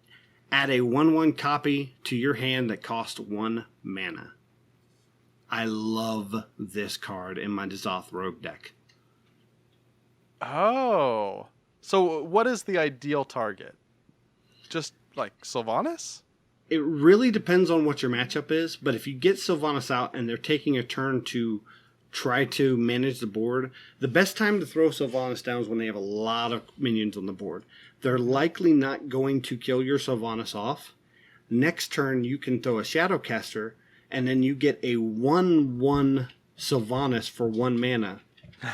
[SPEAKER 3] add a 1/1 copy to your hand that costs 1 mana. I love this card in my N'Zoth rogue deck.
[SPEAKER 2] Oh. So what is the ideal target? Just like Sylvanas?
[SPEAKER 3] It really depends on what your matchup is, but if you get Sylvanas out and they're taking a turn to try to manage the board, the best time to throw Sylvanas down is when they have a lot of minions on the board. They're likely not going to kill your Sylvanas off. Next turn, you can throw a Shadowcaster, and then you get a 1/1 Sylvanas for 1 mana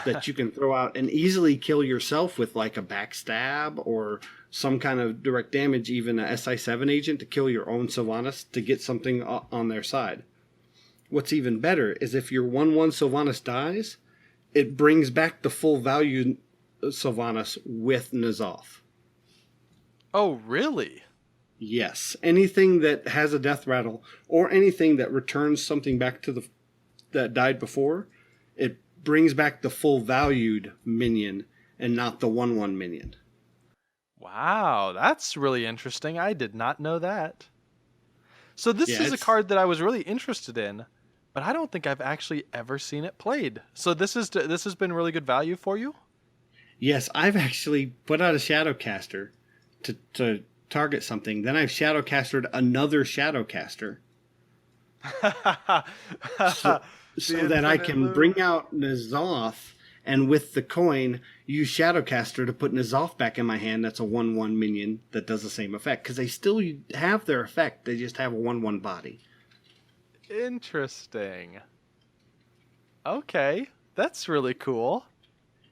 [SPEAKER 3] that you can throw out and easily kill yourself with like a backstab or some kind of direct damage, even a SI7 agent to kill your own Sylvanas to get something on their side. What's even better is if your 1/1 Sylvanas dies, it brings back the full value Sylvanas with N'Zoth.
[SPEAKER 2] Oh, really?
[SPEAKER 3] Yes. Anything that has a death rattle or anything that returns something back to that died before, it brings back the full valued minion and not the 1/1 minion.
[SPEAKER 2] Wow, that's really interesting. I did not know that. So this is a card that I was really interested in, but I don't think I've actually ever seen it played. So this has been really good value for you?
[SPEAKER 3] Yes, I've actually put out a Shadowcaster to target something. Then I've Shadowcastered another Shadowcaster. so that I can bring out N'Zoth, and with the coin, use Shadowcaster to put N'Zoth back in my hand. That's a 1/1 minion that does the same effect. Because they still have their effect. They just have a 1/1 body.
[SPEAKER 2] Interesting. Okay, that's really cool.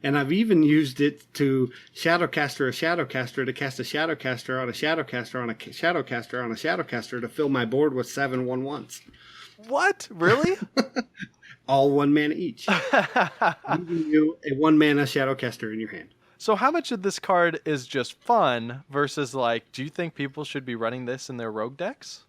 [SPEAKER 3] And I've even used it to Shadowcaster a Shadowcaster to cast a Shadowcaster on a Shadowcaster on a Shadowcaster on a Shadowcaster to fill my board with 7 1/1s.
[SPEAKER 2] What? Really?
[SPEAKER 3] All 1 mana each. Leaving you a 1 mana Shadowcaster in your hand.
[SPEAKER 2] So how much of this card is just fun versus like, do you think people should be running this in their rogue decks?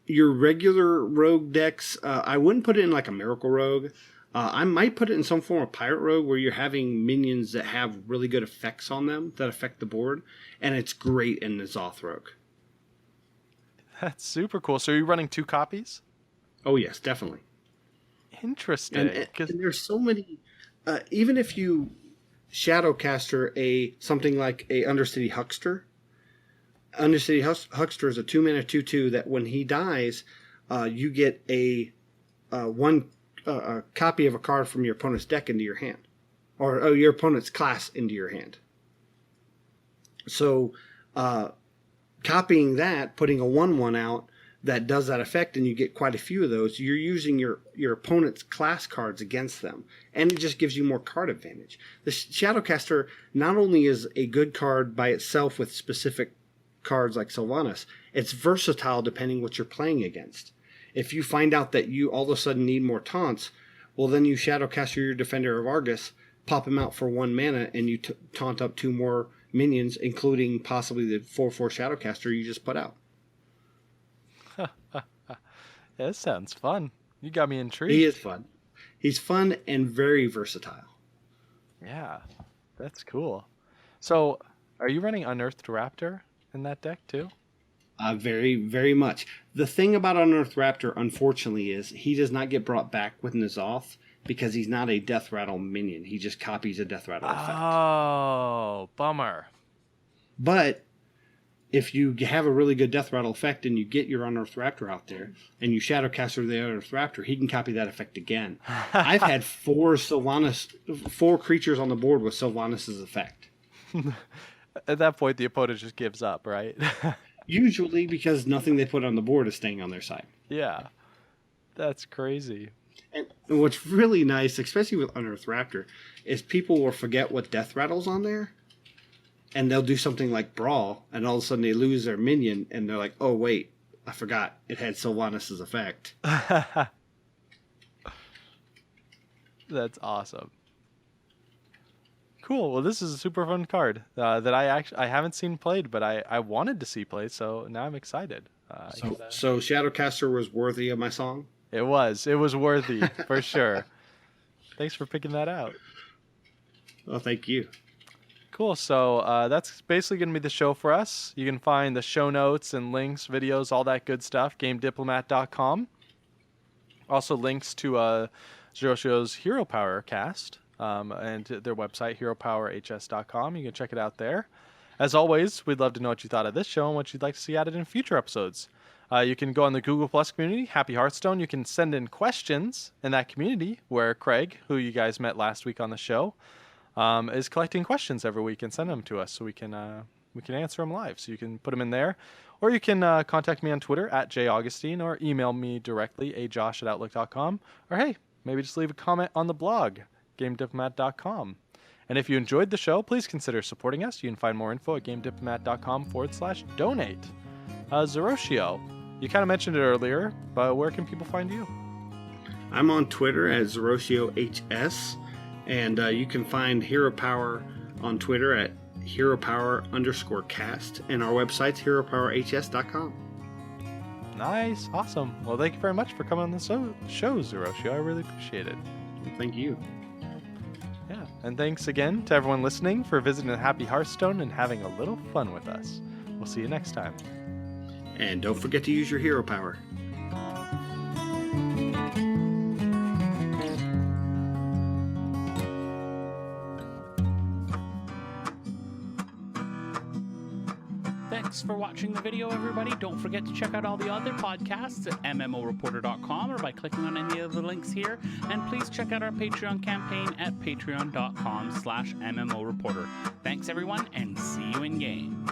[SPEAKER 3] Your regular rogue decks, I wouldn't put it in like a Miracle Rogue. I might put it in some form of pirate rogue where you're having minions that have really good effects on them that affect the board, and it's great in the Zoth rogue.
[SPEAKER 2] That's super cool. So are you running 2 copies?
[SPEAKER 3] Oh yes, definitely.
[SPEAKER 2] Interesting.
[SPEAKER 3] And there's so many. Even if you Shadowcaster something like a Undercity Huckster. Undercity Huckster is a 2-mana 2/2 that when he dies, you get a copy of a card from your opponent's deck into your hand, or your opponent's class into your hand. So, copying that, putting a 1/1 out that does that effect, and you get quite a few of those, you're using your opponent's class cards against them, and it just gives you more card advantage. The Shadowcaster not only is a good card by itself with specific cards like Sylvanas, it's versatile depending what you're playing against. If you find out that you all of a sudden need more taunts, well then you Shadowcaster your Defender of Argus, pop him out for 1 mana, and you taunt up 2 more minions, including possibly the 4/4 Shadowcaster you just put out.
[SPEAKER 2] Yeah, this sounds fun. You got me intrigued.
[SPEAKER 3] He is fun. He's fun and very versatile.
[SPEAKER 2] Yeah, that's cool. So, are you running Unearthed Raptor in that deck too?
[SPEAKER 3] Very, very much. The thing about Unearthed Raptor, unfortunately, is he does not get brought back with N'Zoth because he's not a Death Rattle minion. He just copies a Death Rattle effect.
[SPEAKER 2] Oh, bummer.
[SPEAKER 3] But if you have a really good Death Rattle effect and you get your Unearthed Raptor out there and you Shadowcaster the Unearthed Raptor, he can copy that effect again. I've had 4 creatures on the board with Sylvanas' effect.
[SPEAKER 2] At that point, the opponent just gives up, right?
[SPEAKER 3] Usually because nothing they put on the board is staying on their side.
[SPEAKER 2] Yeah, that's crazy.
[SPEAKER 3] And what's really nice, especially with Unearthed Raptor, is people will forget what Death Rattle's on there, and they'll do something like Brawl, and all of a sudden they lose their minion, and they're like, oh wait, I forgot, it had Sylvanas' effect.
[SPEAKER 2] That's awesome. Cool. Well, this is a super fun card that I haven't seen played, but I wanted to see played, so now I'm excited.
[SPEAKER 3] So Shadowcaster was worthy of my song?
[SPEAKER 2] It was worthy for sure. Thanks for picking that out.
[SPEAKER 3] Well, thank you.
[SPEAKER 2] Cool. So that's basically going to be the show for us. You can find the show notes and links, videos, all that good stuff, GameDiplomat.com. Also links to Zerotio's Hero Power cast and their website, HeroPowerHS.com. You can check it out there. As always, we'd love to know what you thought of this show and what you'd like to see added in future episodes. You can go on the Google Plus community, Happy Hearthstone. You can send in questions in that community where Craig, who you guys met last week on the show, is collecting questions every week and send them to us so we can answer them live. So you can put them in there, or you can contact me on Twitter at jaugustine, or email me directly ajosh@outlook.com, or hey, maybe just leave a comment on the blog, GameDiplomat.com. And if you enjoyed the show, please consider supporting us. You can find more info at GameDiplomat.com/donate. Zerotio, you kind of mentioned it earlier, but where can people find you?
[SPEAKER 3] I'm on Twitter at ZerotioHS. And you can find Hero Power on Twitter at HeroPower_cast. And our website's HeroPowerHS.com.
[SPEAKER 2] Nice. Awesome. Well, thank you very much for coming on the show, Zerotio. I really appreciate it.
[SPEAKER 3] Thank you.
[SPEAKER 2] Yeah. And thanks again to everyone listening for visiting the Happy Hearthstone and having a little fun with us. We'll see you next time.
[SPEAKER 3] And don't forget to use your Hero Power.
[SPEAKER 1] Thanks for watching the video, everybody. Don't forget to check out all the other podcasts at MMOreporter.com or by clicking on any of the links here. And please check out our Patreon campaign at patreon.com/MMOreporter. Thanks, everyone, and see you in game.